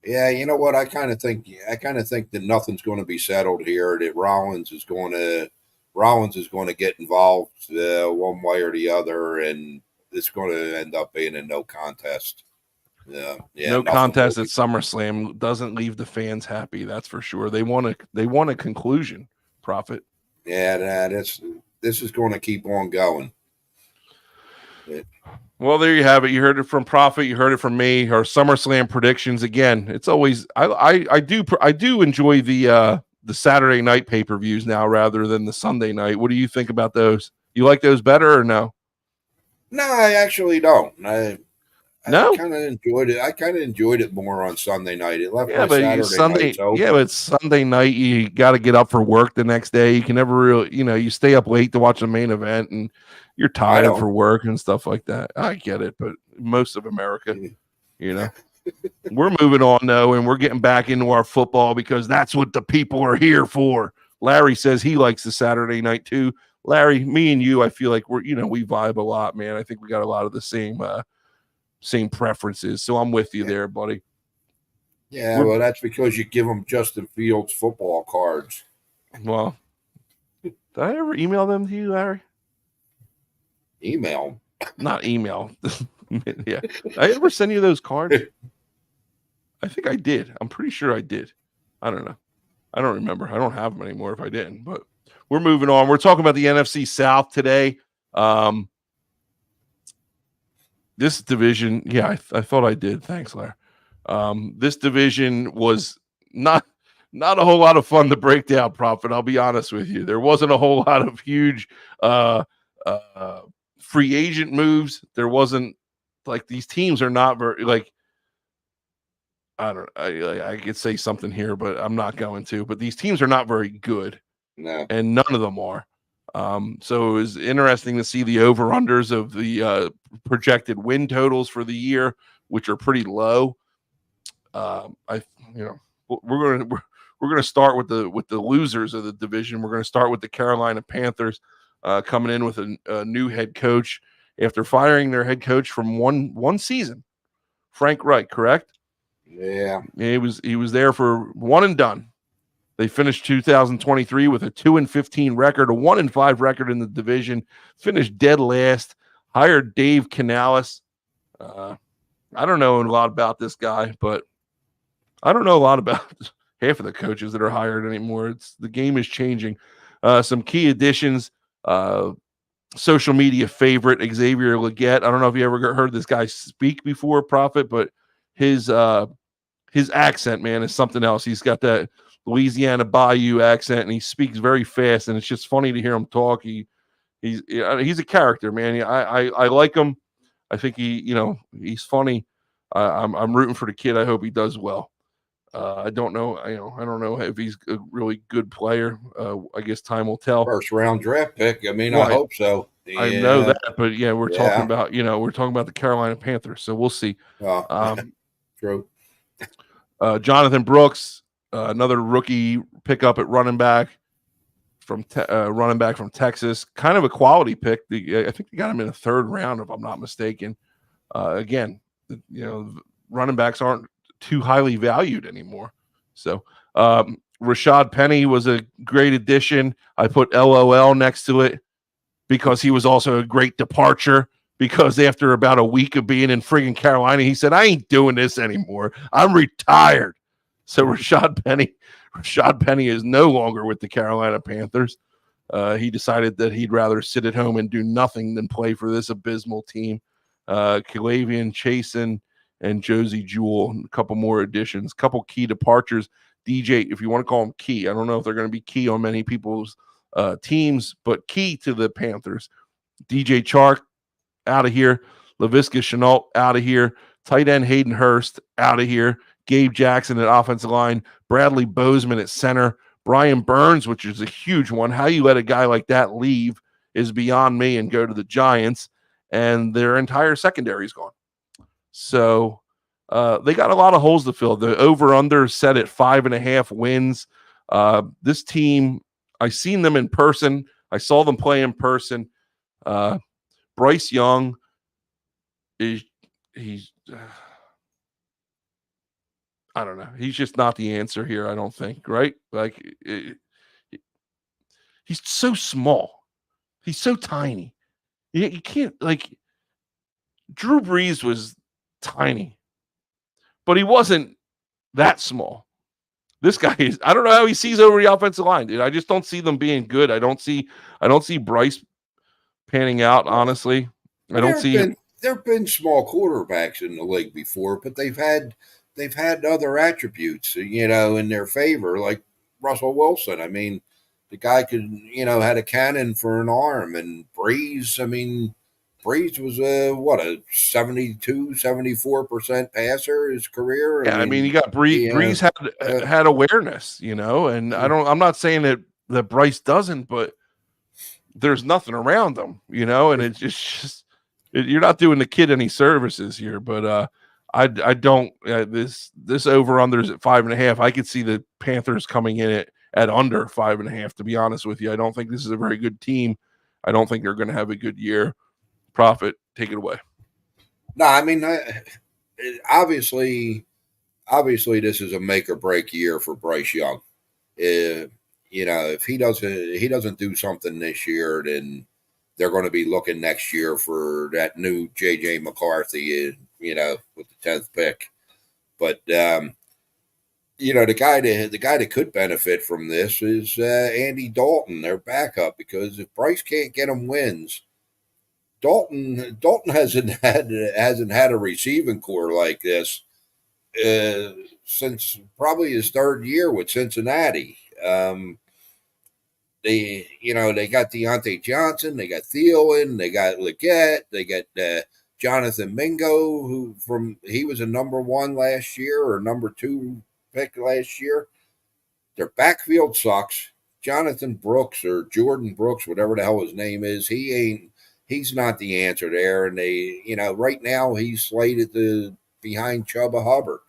Yeah, you know what? I kind of think that nothing's going to be settled here. That Rollins is going to get involved one way or the other, and it's going to end up being a no contest. No contest at SummerSlam doesn't leave the fans happy. That's for sure. They want a conclusion. Prophet. Yeah, this is going to keep on going. Well, there you have it. You heard it from Prophet. You heard it from me. Our SummerSlam predictions again. It's always I do enjoy the Saturday night pay-per-views now rather than the Sunday night. What do you think about those? You like those better or no? No, I actually don't. I No, kind of enjoyed it. I kind of enjoyed it more on Sunday night. It left my but Saturday nights open. Yeah, but Sunday night you got to get up for work the next day. You can never really, you stay up late to watch the main event, and you're tired for work and stuff like that. I get it, but most of America, we're moving on though, and we're getting back into our football because that's what the people are here for. Larry says he likes the Saturday night too. Larry, me and you, I feel like we vibe a lot, man. I think we got a lot of the same preferences. So I'm with you there, buddy. Yeah, that's because you give them Justin Fields football cards. Well, Did I ever email them to you, Larry? Email? Not email. Yeah. Did I ever send you those cards? I think I did. I'm pretty sure I did. I don't know. I don't remember. I don't have them anymore if I didn't, but we're moving on. We're talking about the NFC South today. This division, yeah, I thought I did. Thanks, Larry. This division was not a whole lot of fun to break down, Prophet. I'll be honest with you. There wasn't a whole lot of huge free agent moves. There wasn't like these teams are not very like I don't I could say something here, but I'm not going to. But these teams are not very good. No. And none of them are. So it was interesting to see the over-unders of the projected win totals for the year, which are pretty low. We're gonna start with the losers of the division. We're gonna start with the Carolina Panthers coming in with a new head coach after firing their head coach from one season, Frank Reich, correct? Yeah, he was there for one and done. They finished 2023 with a 2-15 record, a 1-5 record in the division, finished dead last, hired Dave Canales. I don't know a lot about this guy, but I don't know a lot about half of the coaches that are hired anymore. The game is changing. Some key additions, social media favorite, Xavier Legette. I don't know if you ever heard this guy speak before, Prophet, but his accent, man, is something else. He's got that Louisiana Bayou accent, and he speaks very fast, and it's just funny to hear him talk. He's a character, man. I like him. I think he's funny. I'm rooting for the kid. I hope he does well. I don't know. I don't know if he's a really good player. I guess time will tell. First round draft pick. I mean, I hope so. Yeah. I know that, but yeah, we're talking about the Carolina Panthers, so we'll see. True. Jonathan Brooks, another rookie pickup at running back from Texas, kind of a quality pick. I think they got him in the third round, if I'm not mistaken. Again, running backs aren't too highly valued anymore. So Rashad Penny was a great addition. I put LOL next to it because he was also a great departure. Because after about a week of being in friggin' Carolina, he said, I ain't doing this anymore. I'm retired. So Rashad Penny is no longer with the Carolina Panthers. He decided that he'd rather sit at home and do nothing than play for this abysmal team. Kalavian Chasen and Josie Jewell, a couple more additions, couple key departures. DJ, if you want to call them key, I don't know if they're going to be key on many people's teams, but key to the Panthers. DJ Chark, out of here. LaVisca Chenault, out of here. Tight end Hayden Hurst, out of here. Gabe Jackson at offensive line. Bradley Bozeman at center. Brian Burns, which is a huge one. How you let a guy like that leave is beyond me and go to the Giants, and their entire secondary is gone. So they got a lot of holes to fill. The over-under set at 5.5 wins. This team, I seen them in person. I saw them play in person. Bryce Young he's I don't know. He's just not the answer here, I don't think, right? Like he's so small. He's so tiny. You can't Drew Brees was tiny, but he wasn't that small. This guy is, I don't know how he sees over the offensive line, dude. I just don't see them being good. I don't see Bryce panning out, honestly. I don't see him. There have been small quarterbacks in the league before, but they've had other attributes, in their favor, like Russell Wilson. I mean, the guy could, had a cannon for an arm, and Breeze, Breeze was a 74% passer his career. Yeah, you got Breeze had awareness, and I'm not saying that Bryce doesn't, but there's nothing around them, and it's just you're not doing the kid any services here. But I don't this over unders at 5.5. I could see the Panthers coming in at under 5.5. To be honest with you, I don't think this is a very good team. I don't think they're going to have a good year. Prophet, take it away. No, obviously this is a make or break year for Bryce Young. if he doesn't do something this year, then they're going to be looking next year for that new J.J. McCarthy, with the 10th pick. But the guy that could benefit from this is Andy Dalton, their backup, because if Bryce can't get him wins, Dalton hasn't had a receiving core like this since probably his third year with Cincinnati. They got Deontay Johnson, they got Thielen, they got Leggett, they got Jonathan Mingo, he was a number 1 last year or number 2 pick last year. Their backfield sucks. Jonathan Brooks or Jordan Brooks, whatever the hell his name is, he's not the answer there. And they, right now he's slated to behind Chuba Hubbard.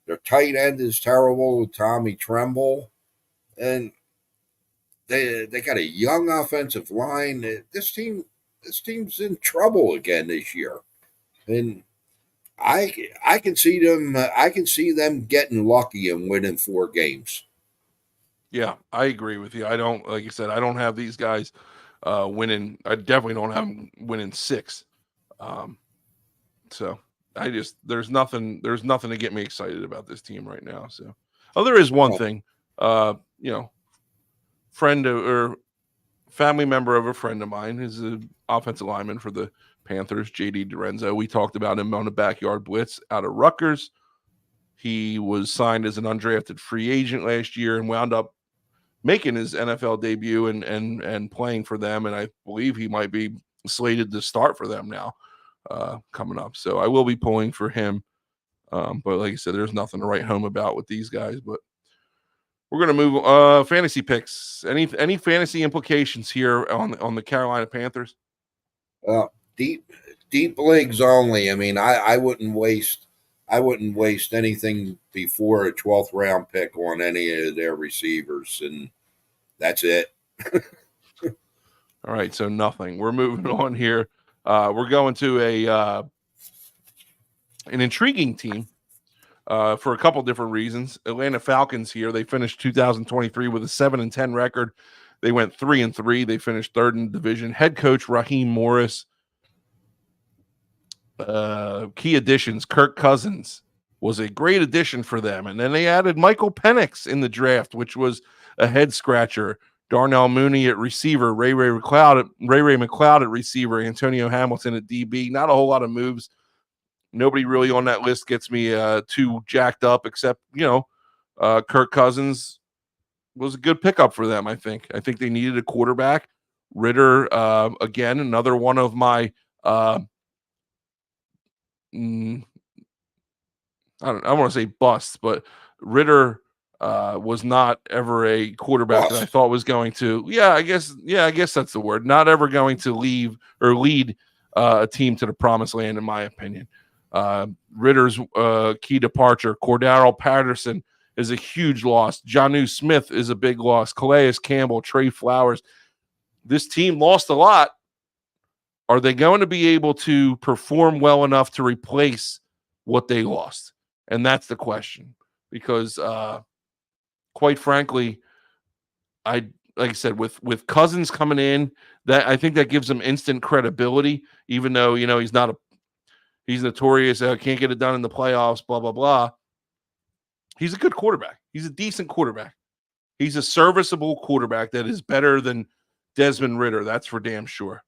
Their tight end is terrible, Tommy Tremble, and they got a young offensive line. This team's in trouble again this year, and I can see them getting lucky and winning 4 games. Yeah, I agree with you. I don't, like you said, I don't have these guys winning. I definitely don't have them winning 6. So there's nothing to get me excited about this team right now. So, there is one thing, friend or family member of a friend of mine is an offensive lineman for the Panthers, JD Dorenzo. We talked about him on the Backyard Blitz out of Rutgers. He was signed as an undrafted free agent last year and wound up making his NFL debut and playing for them. And I believe he might be slated to start for them now coming up. So I will be pulling for him. But like I said, there's nothing to write home about with these guys. But we're going to move fantasy picks. Any fantasy implications here on the Carolina Panthers? Deep leagues only. I mean, I wouldn't waste anything before a 12th round pick on any of their receivers, and that's it. All right, so nothing. We're moving on here. We're going to an intriguing team for a couple different reasons. Atlanta Falcons here. They finished 2023 with a 7-10 record. They went 3-3. They finished 3rd in the division. Head coach Raheem Morris. Key additions, Kirk Cousins was a great addition for them. And then they added Michael Penix in the draft, which was a head scratcher. Darnell Mooney at receiver, Ray Ray McLeod at receiver, Antonio Hamilton at DB. Not a whole lot of moves. Nobody really on that list gets me too jacked up, except, Kirk Cousins was a good pickup for them, I think. I think they needed a quarterback. Ritter, again, another one of my I want to say busts, but Ritter was not ever a quarterback that I thought was going to. I guess that's the word. Not ever going to lead a team to the promised land, in my opinion. Ritter's key departure. Cordero Patterson is a huge loss. Jonnu Smith is a big loss. Calais Campbell, Trey Flowers. This team lost a lot. Are they going to be able to perform well enough to replace what they lost? And that's the question. Because, quite frankly, like I said, with Cousins coming in, that I think that gives them instant credibility. Even though he's notorious, can't get it done in the playoffs, blah blah blah. He's a good quarterback. He's a decent quarterback. He's a serviceable quarterback that is better than Desmond Ritter. That's for damn sure.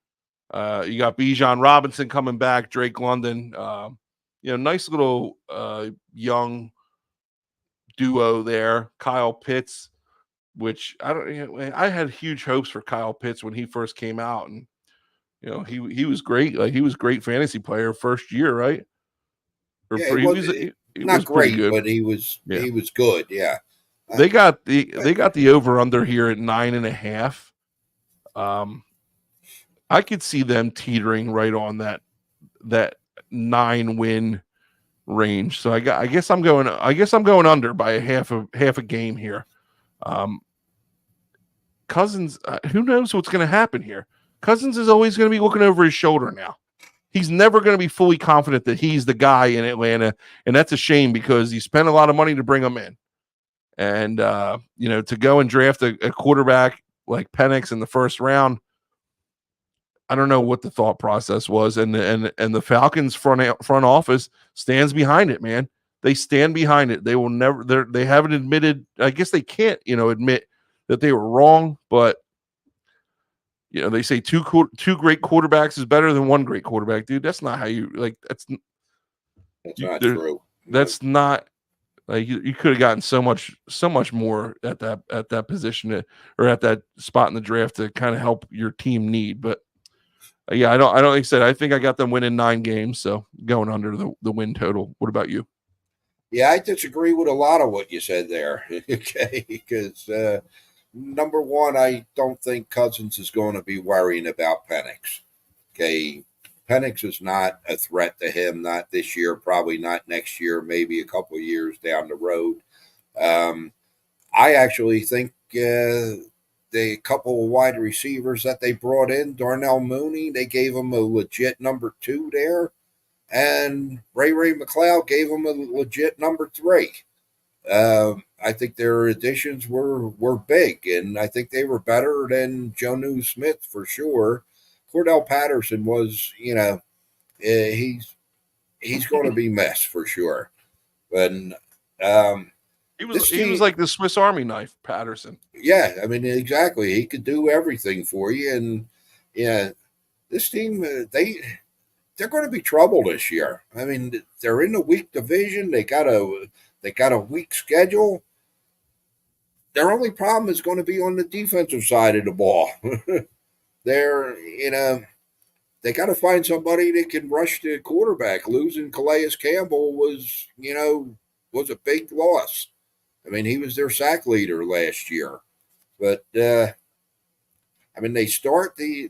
You got Bijan Robinson coming back, Drake London. Nice little young duo there. Kyle Pitts, which I had huge hopes for Kyle Pitts when he first came out, and he was great. Like, he was a great fantasy player first year, right? He was great, good. But he was good. Yeah. They got the over under here at 9.5. I could see them teetering right on that 9-win range. So I guess I'm going under by a half a game here. Cousins, who knows what's going to happen here? Cousins is always going to be looking over his shoulder now. He's never going to be fully confident that he's the guy in Atlanta, and that's a shame because you spent a lot of money to bring him in. And to go and draft a quarterback like Penix in the first round, I don't know what the thought process was. And the Falcons front office stands behind it, man. They stand behind it. They will never. They haven't admitted. I guess they can't, admit that they were wrong. But they say two great quarterbacks is better than one great quarterback, dude. That's not how you like. That's not true. That's not. Like you could have gotten so much more at that position or at that spot in the draft to kind of help your team need. But yeah, I don't like I said, I think I got them winning 9 games, so going under the win total. What about you? Yeah, I disagree with a lot of what you said there. Okay, because number one, I don't think Cousins is going to be worrying about Penix. Okay, Penix is not a threat to him, not this year, probably not next year, maybe a couple of years down the road. I actually think the couple of wide receivers that they brought in, Darnell Mooney, they gave him a legit number 2 there, and Ray McLeod gave him a legit number 3. I think their additions were big, and I think they were better than Jonnu Smith for sure. Cordell Patterson was, he's going to be missed for sure. But he was like the Swiss Army knife, Patterson. Yeah, I mean, exactly. He could do everything for you, and yeah, this team they're going to be trouble this year. I mean, they're in a weak division. They got a weak schedule. Their only problem is going to be on the defensive side of the ball. They got to find somebody that can rush the quarterback. Losing Calais Campbell was a big loss. I mean, he was their sack leader last year. But I mean, they start the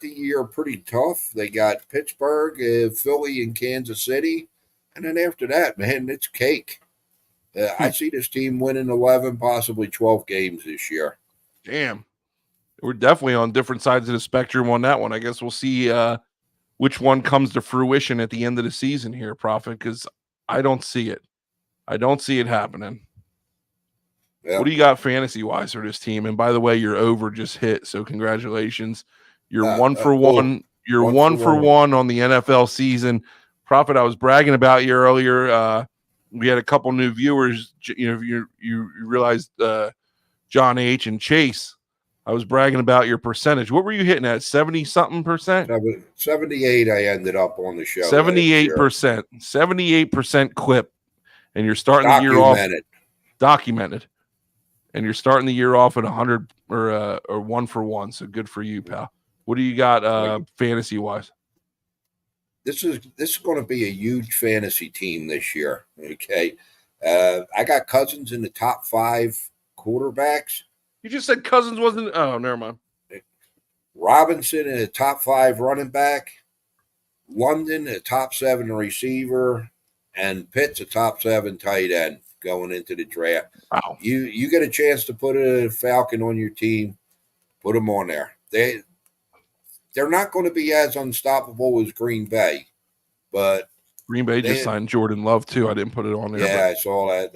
year pretty tough. They got Pittsburgh, Philly, and Kansas City, and then after that, man, it's cake. I see this team winning 11, possibly 12 games this year. Damn. We're definitely on different sides of the spectrum on that one. I guess we'll see which one comes to fruition at the end of the season here, Prophet, because I don't see it. I don't see it happening. Yep. What do you got fantasy-wise for this team? And by the way, your over just hit, so congratulations. You're 1 for 1. You're 1 for 1 on the NFL season. Prophet, I was bragging about you earlier. We had a couple new viewers. You realized John H. and Chase. I was bragging about your percentage. What were you hitting at? 70-something percent? 78 I ended up on the show. 78%. 78% clip. And you're starting the year off. Documented. And you're starting the year off at 100 or 1 for 1. So good for you, pal. What do you got fantasy-wise? This is going to be a huge fantasy team this year. Okay. I got Cousins in the top 5 quarterbacks. You just said Cousins wasn't. Oh, never mind. Robinson in the top 5 running back. London a top 7 receiver. And Pitt's a top 7 tight end going into the draft. Wow. You get a chance to put a Falcon on your team, put them on there. They're not going to be as unstoppable as Green Bay, but Green Bay just signed Jordan Love too. I didn't put it on there. Yeah, I saw that.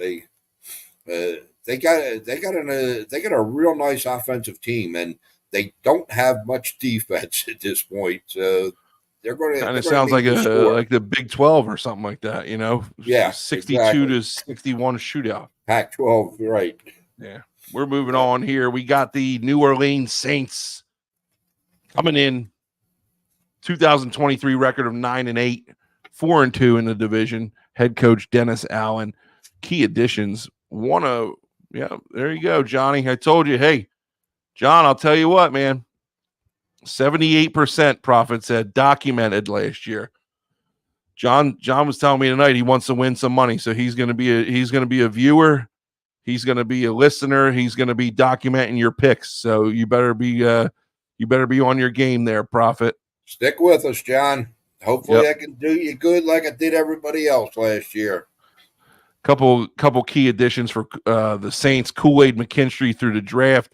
They got a real nice offensive team, and they don't have much defense at this point. So they're going to kind of sounds like like the Big 12 or something like that. Yeah, 62 to 61 shootout. Pac-12, right? Yeah, we're moving on here. We got the New Orleans Saints coming in 2023 record of 9-8, 4-2 in the division. Head coach Dennis Allen. Key additions. There you go, Johnny. I told you. Hey, John, I'll tell you what, man. 78% Prophet said documented last year. John was telling me tonight he wants to win some money, so he's going to be a viewer. He's going to be a listener. He's going to be documenting your picks. So you better be on your game there, Prophet. Stick with us, John. Hopefully I can do you good like I did everybody else last year. Couple key additions for the Saints. Kool-Aid McKinstry through the draft.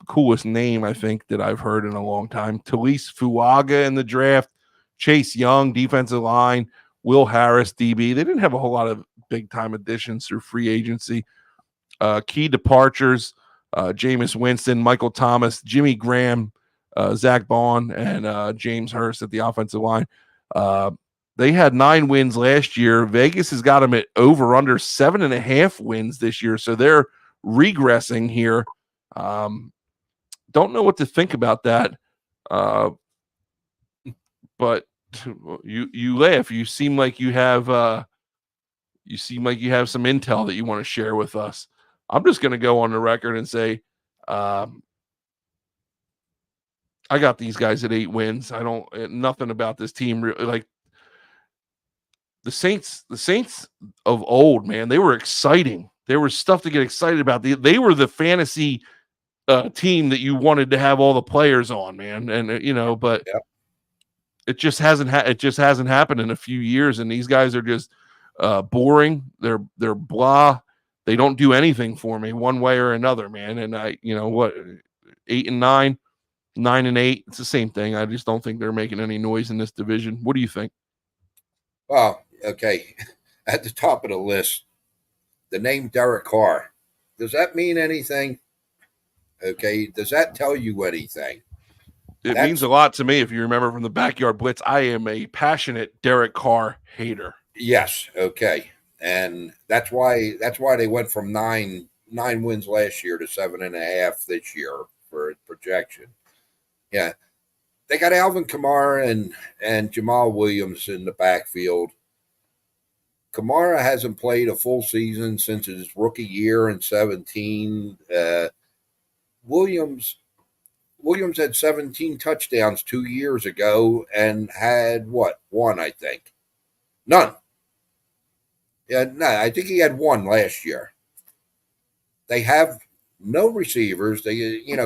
Coolest name I think that I've heard in a long time. Talise Fuaga in the draft. Chase Young, defensive line. Will Harris, DB. They didn't have a whole lot of big-time additions through free agency. Key departures: Jameis Winston, Michael Thomas, Jimmy Graham, Zach Bond, and James Hurst at the offensive line. They had 9 wins last year. Vegas has got them at over under 7.5 wins this year, so they're regressing here. Don't know what to think about that. But you laugh. You seem like you have some intel that you want to share with us. I'm just going to go on the record and say, I got these guys at 8 wins. I don't nothing about this team like the Saints of old, man. They were exciting. There was stuff to get excited about. They were the fantasy team that you wanted to have all the players on, man. And but it just hasn't happened in a few years. And these guys are just boring. They're blah. They don't do anything for me one way or another, man. And 8 and 9, 9 and 8. It's the same thing. I just don't think they're making any noise in this division. What do you think? Well, okay. At the top of the list, the name Derek Carr. Does that mean anything? Okay. Does that tell you anything? It means a lot to me. If you remember from the Backyard Blitz, I am a passionate Derek Carr hater. Yes. Okay. And that's why they went from nine wins last year to 7.5 this year for projection. Yeah. They got Alvin Kamara and Jamal Williams in the backfield. Kamara hasn't played a full season since his rookie year in 2017. Williams had 17 touchdowns 2 years ago and had one, I think. None. Yeah, no, I think he had one last year. They have no receivers.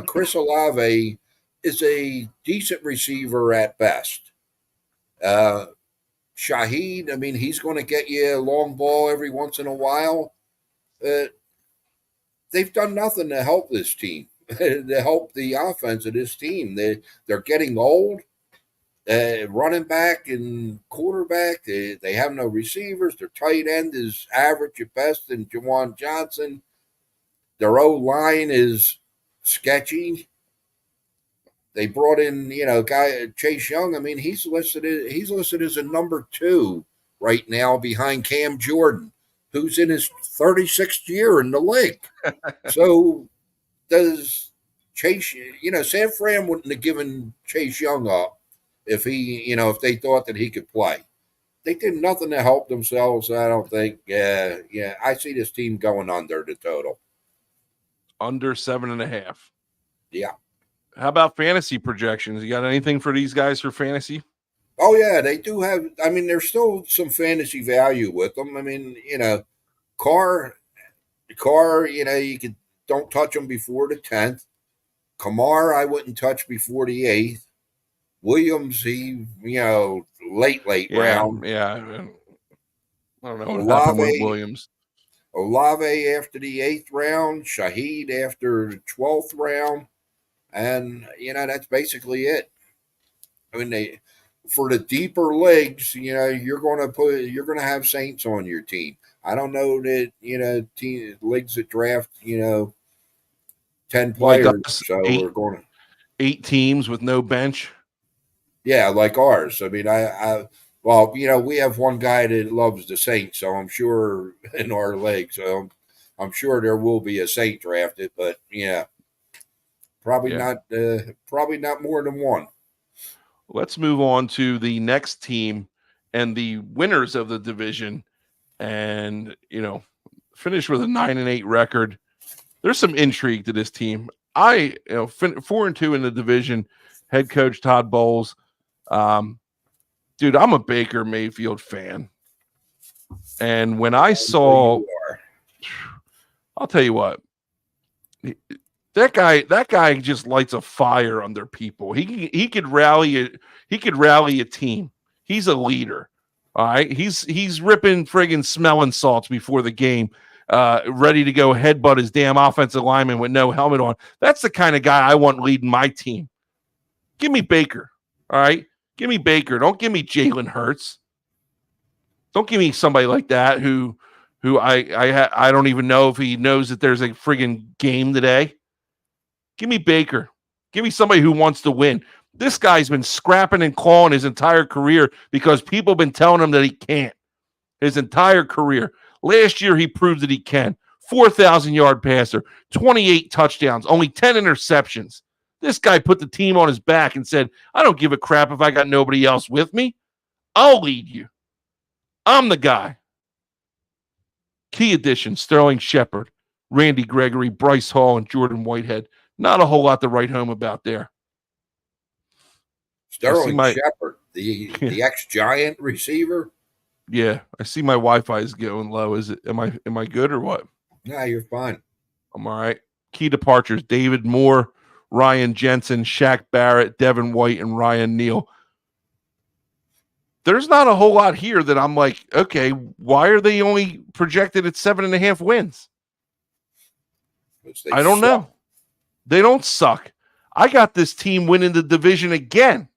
Chris Olave is a decent receiver at best. Shaheed, I mean, he's going to get you a long ball every once in a while. They've done nothing to help this team, to help the offense of this team. They're getting old. Running back and quarterback, they have no receivers. Their tight end is average at best in Jawan Johnson. Their O-line is sketchy. They brought in, guy Chase Young. I mean, he's listed as a number 2 right now behind Cam Jordan, who's in his 36th year in the league. So does Chase, San Fran wouldn't have given Chase Young up if if they thought that he could play. They did nothing to help themselves. I don't think. I see this team going under the total. Under 7.5. Yeah. How about fantasy projections? You got anything for these guys for fantasy? Oh, yeah, they do have. I mean, there's still some fantasy value with them. I mean, Carr, don't touch him before the 10th. Kamar, I wouldn't touch before the 8th. Williams, he, late round. Yeah. I don't know what happened with Williams. Olave after the 8th round. Shaheed after the 12th round. And, that's basically it. I mean, for the deeper leagues, you're going to have Saints on your team. I don't know that, leagues that draft, 10 players. Like us, so we're going to 8 teams with no bench. Yeah, like ours. I mean, we have one guy that loves the Saints, so I'm sure in our league, so I'm sure there will be a Saint drafted, but probably not more than one. Let's move on to the next team and the winners of the division, and finish with a 9-8 record. There's some intrigue to this team. 4-2 in the division. Head coach Todd Bowles. Dude, I'm a Baker Mayfield fan. And when I saw, I'll tell you what, that guy just lights a fire under people. He could rally a team. He's a leader. All right. He's ripping friggin' smelling salts before the game, ready to go headbutt his damn offensive lineman with no helmet on. That's the kind of guy I want leading my team. Give me Baker. All right. Give me Baker. Don't give me Jalen Hurts. Don't give me somebody like that who who I don't even know if he knows that there's a friggin' game today. Give me Baker. Give me somebody who wants to win. This guy's been scrapping and clawing his entire career because people have been telling him that he can't. His entire career. Last year, he proved that he can. 4,000-yard passer, 28 touchdowns, only 10 interceptions. This guy put the team on his back and said, I don't give a crap if I got nobody else with me. I'll lead you. I'm the guy. Key additions, Sterling Shepard, Randy Gregory, Bryce Hall, and Jordan Whitehead. Not a whole lot to write home about there. Sterling Shepard, the ex-Giant receiver. Yeah, I see my Wi-Fi is going low. Is it? Am I good or what? Yeah, you're fine. I'm all right. Key departures: David Moore, Ryan Jensen, Shaq Barrett, Devin White, and Ryan Neal. There's not a whole lot here that I'm like, okay, why are they only projected at 7.5 wins? I don't know. They don't suck. I got this team winning the division again.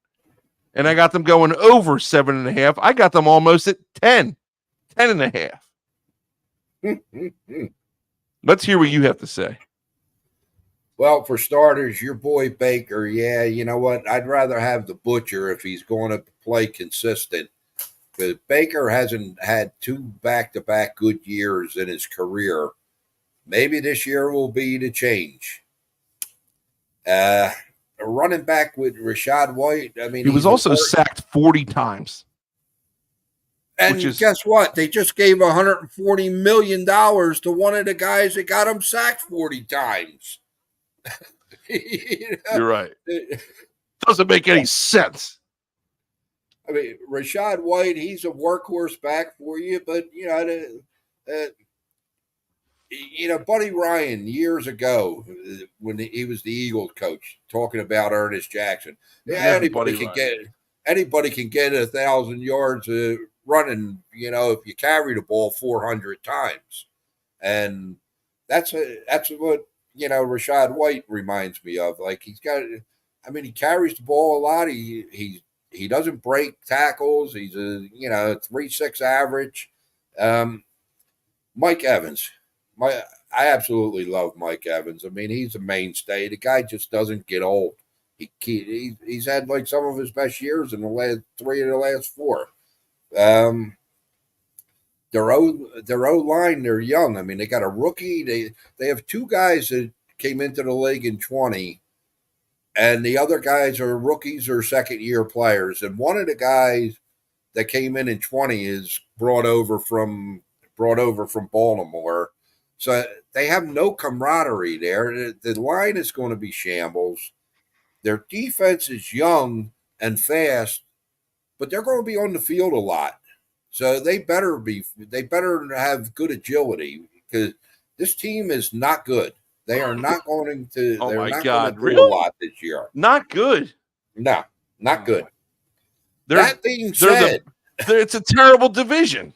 And I got them going over 7.5. I got them almost at 10.5. Let's hear what you have to say. Well, for starters, your boy Baker, yeah, you know what? I'd rather have the Butcher if he's going to play consistent. Because Baker hasn't had 2 back-to-back good years in his career. Maybe this year will be the change. Running back with Rachaad White, I mean, he was also sacked 40 times. And guess what? They just gave $140 million to one of the guys that got him sacked 40 times. You're right. Doesn't make any sense. I mean, Rachaad White, he's a workhorse back for you, but Buddy Ryan years ago when he was the Eagles coach, talking about Ernest Jackson. Yeah, anybody can get 1,000 yards running. If you carry the ball 400 times, and that's what Rachaad White reminds me of. Like he carries the ball a lot. He doesn't break tackles. He's a 3.6 average. Mike Evans. I absolutely love Mike Evans. I mean, he's a mainstay. The guy just doesn't get old. He's had like some of his best years in the last 3 of the last 4. Their O-line, they're young. I mean, they got a rookie. They have 2 guys that came into the league in 20, and the other guys are rookies or second-year players. And one of the guys that came in 20 is brought over from Baltimore. So they have no camaraderie there. The line is going to be shambles. Their defense is young and fast, but they're going to be on the field a lot. So they better have good agility because this team is not good. They are not going to. Oh they're my not God! going to do a lot this year. Not good. No, not good. That being said, it's a terrible division.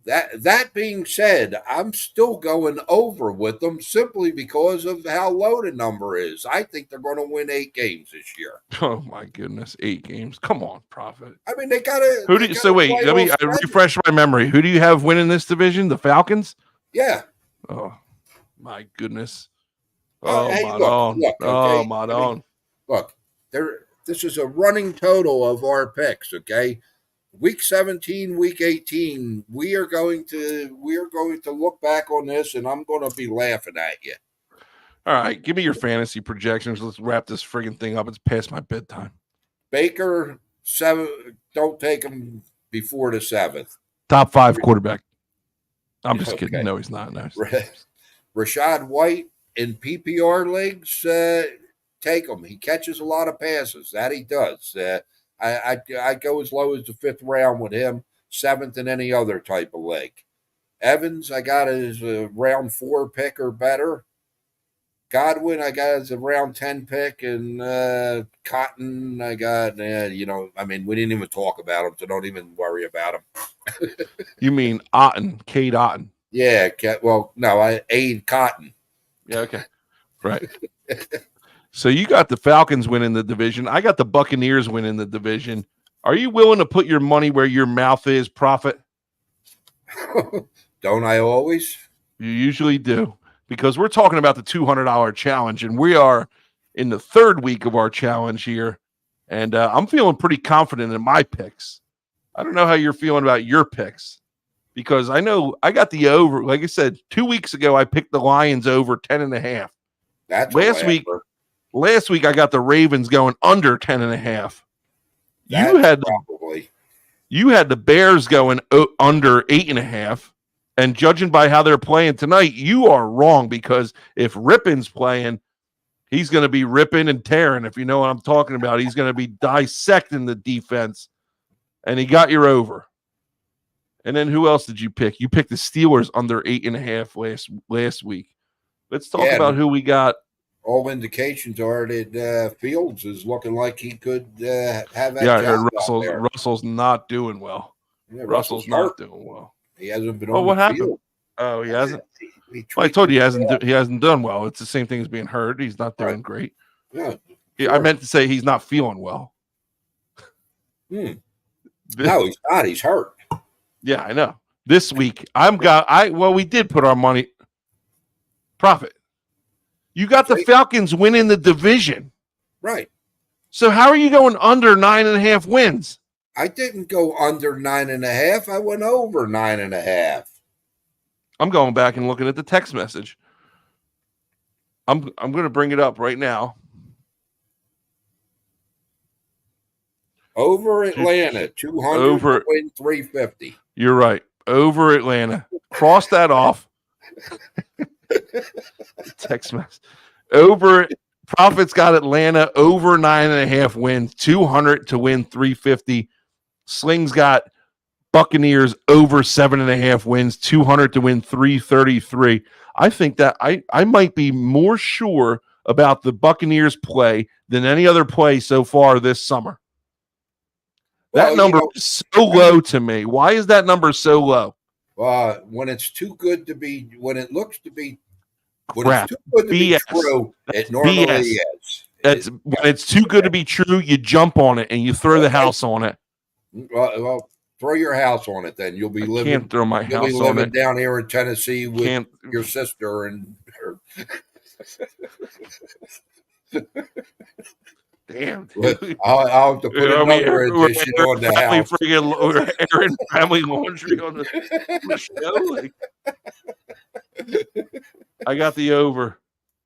That being said, I'm still going over with them simply because of how low the number is. I think they're going to win 8 games this year. Oh my goodness, 8 games! Come on, Prophet. I mean, they got to. Wait, let me refresh my memory. Who do you have winning this division? The Falcons? Yeah. Oh my goodness. Look, this is a running total of our picks. Okay. Week 17, week 18, we are going to look back on this, and I'm going to be laughing at you. All right, give me your fantasy projections. Let's wrap this friggin' thing up. It's past my bedtime. Baker 7. Don't take him before the 7th. Top 5 quarterback. I'm just kidding. No, he's not. No. Rachaad White in PPR leagues, take him. He catches a lot of passes. That he does. I go as low as the 5th round with him, 7th in any other type of league. Evans, I got as a round 4 pick or better. Godwin, I got as a round 10 pick, and Cotton, I got, we didn't even talk about him, so don't even worry about him. You mean Otten, Cade Otten? Yeah, Aid Cotton. Yeah, okay. Right. So you got the Falcons winning the division. I got the Buccaneers winning the division. Are you willing to put your money where your mouth is, Prophet? Don't I always? You usually do, because we're talking about the $200 challenge, and we are in the third week of our challenge here, and I'm feeling pretty confident in my picks. I don't know how you're feeling about your picks, because I know I got the over. Like I said, 2 weeks ago, I picked the Lions over 10.5. That's Last week I got the Ravens going under 10.5. You had the Bears going under 8.5. And judging by how they're playing tonight, you are wrong, because if Rippin's playing, he's going to be ripping and tearing. If you know what I'm talking about, he's going to be dissecting the defense. And he got your over. And then who else did you pick? You picked the Steelers under 8.5 last week. Let's talk about who we got. All indications are that Fields is looking like he could have that. Yeah, I heard Russell's not doing well. Yeah, Russell's not doing well. He hasn't been on the happened? Field. Oh, he hasn't? I told you he hasn't done well. It's the same thing as being hurt. He's not doing great. Yeah, sure. I meant to say he's not feeling well. No, he's not. He's hurt. Yeah, I know. This week, we did put our money. Profit. You got the Falcons winning the division. Right. So how are you going under 9.5 wins? I didn't go under 9.5. I went over 9.5. I'm going back and looking at the text message. I'm going to bring it up right now. Over Atlanta, 200 win 350. You're right. Over Atlanta. Cross that off. Text message. Over Profits got Atlanta over 9.5 wins, 200 to win 350. Sling's got Buccaneers over 7.5 wins, 200 to win 333. I think that I might be more sure about the Buccaneers play than any other play so far this summer. That number is so low to me. Why is that number so low? When it's too good to be, when it looks to be, crap. It's too good to be true, it normally is. When it's too good to be true, you jump on it and you throw the house on it. Well, throw your house on it then. You'll be living. Can't throw my house on it. Down here in Tennessee with your sister and her. Damn, dude. I'll have to put another edition on the house. We're airing family laundry on the show. I got the over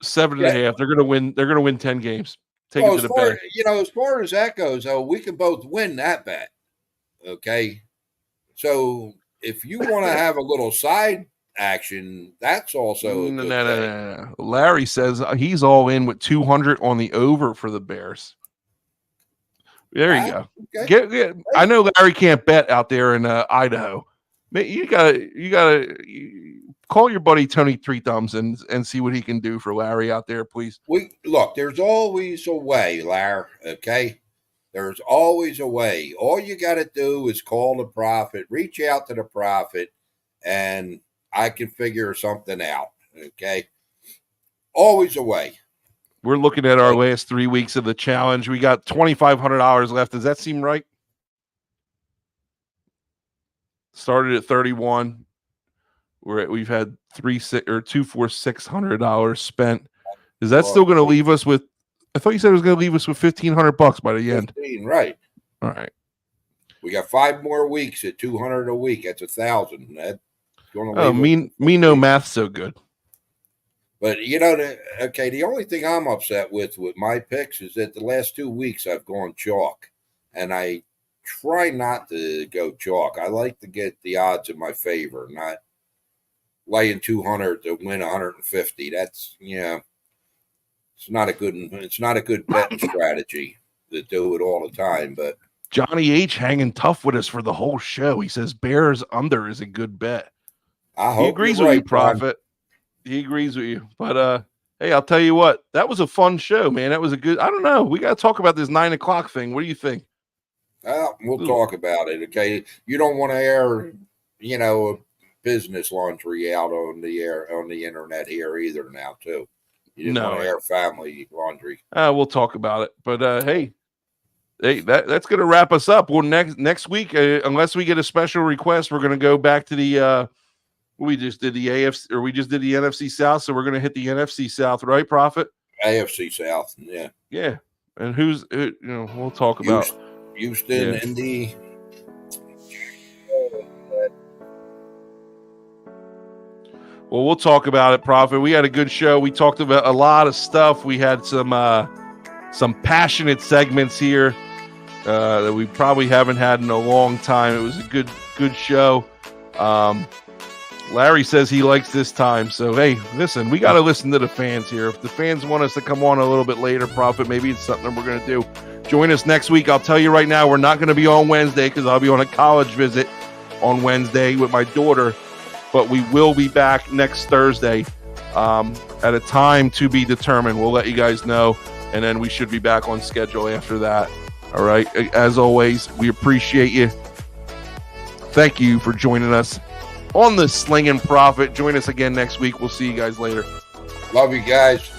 7.5. They're gonna win. They're gonna win 10 games. Take it to the bank. As far as that goes, we can both win that bet. Okay, so if you want to have a little side action, that's also no. Larry says he's all in with 200 on the over for the Bears. There you go. Okay. I know Larry can't bet out there in Idaho. You gotta call your buddy Tony Three Thumbs and see what he can do for Larry out there, please. There's always a way, Larry. Okay. There's always a way. All you got to do is call the Prophet, reach out to the Prophet, and I can figure something out. Okay. Always a way. We're looking at our last 3 weeks of the challenge. We got $2,500 left. Does that seem right? Started at 31. We've had $600 spent. Is that still going to leave us with? I thought you said it was going to leave us with $1,500 by the end. Right. All right. We got 5 more weeks at $200 a week. That's $1,000. That's going to me no math so good. But the only thing I'm upset with my picks is that the last 2 weeks I've gone chalk, and I try not to go chalk. I like to get the odds in my favor, not laying 200 to win 150. That's it's not a good betting strategy to do it all the time. But Johnny H hanging tough with us for the whole show. He says Bears under is a good bet. He agrees with you, Prophet. He agrees with you. But hey, I'll tell you what, that was a fun show, man. That was a good. I don't know. We got to talk about this 9 o'clock thing. What do you think? We'll talk about it. Okay, you don't want to air, business laundry out on the air on the internet here either now too. You didn't want to air family laundry. We'll talk about it. But hey, that's going to wrap us up. Well, next week, unless we get a special request, we're going to go back to the We just did the AFC, or we just did the NFC South, so we're going to hit the NFC South, right, Prophet? AFC South, yeah. Yeah. And we'll talk about Houston, Indy. Well, we'll talk about it, Prophet. We had a good show. We talked about a lot of stuff. We had some passionate segments here that we probably haven't had in a long time. It was a good show. Larry says he likes this time. So, hey, listen, we got to listen to the fans here. If the fans want us to come on a little bit later, Prophet, maybe it's something we're going to do. Join us next week. I'll tell you right now, we're not going to be on Wednesday because I'll be on a college visit on Wednesday with my daughter. But we will be back next Thursday at a time to be determined. We'll let you guys know. And then we should be back on schedule after that. All right. As always, we appreciate you. Thank you for joining us on the Sling'n Proffet. Join us again next week. We'll see you guys later. Love you guys.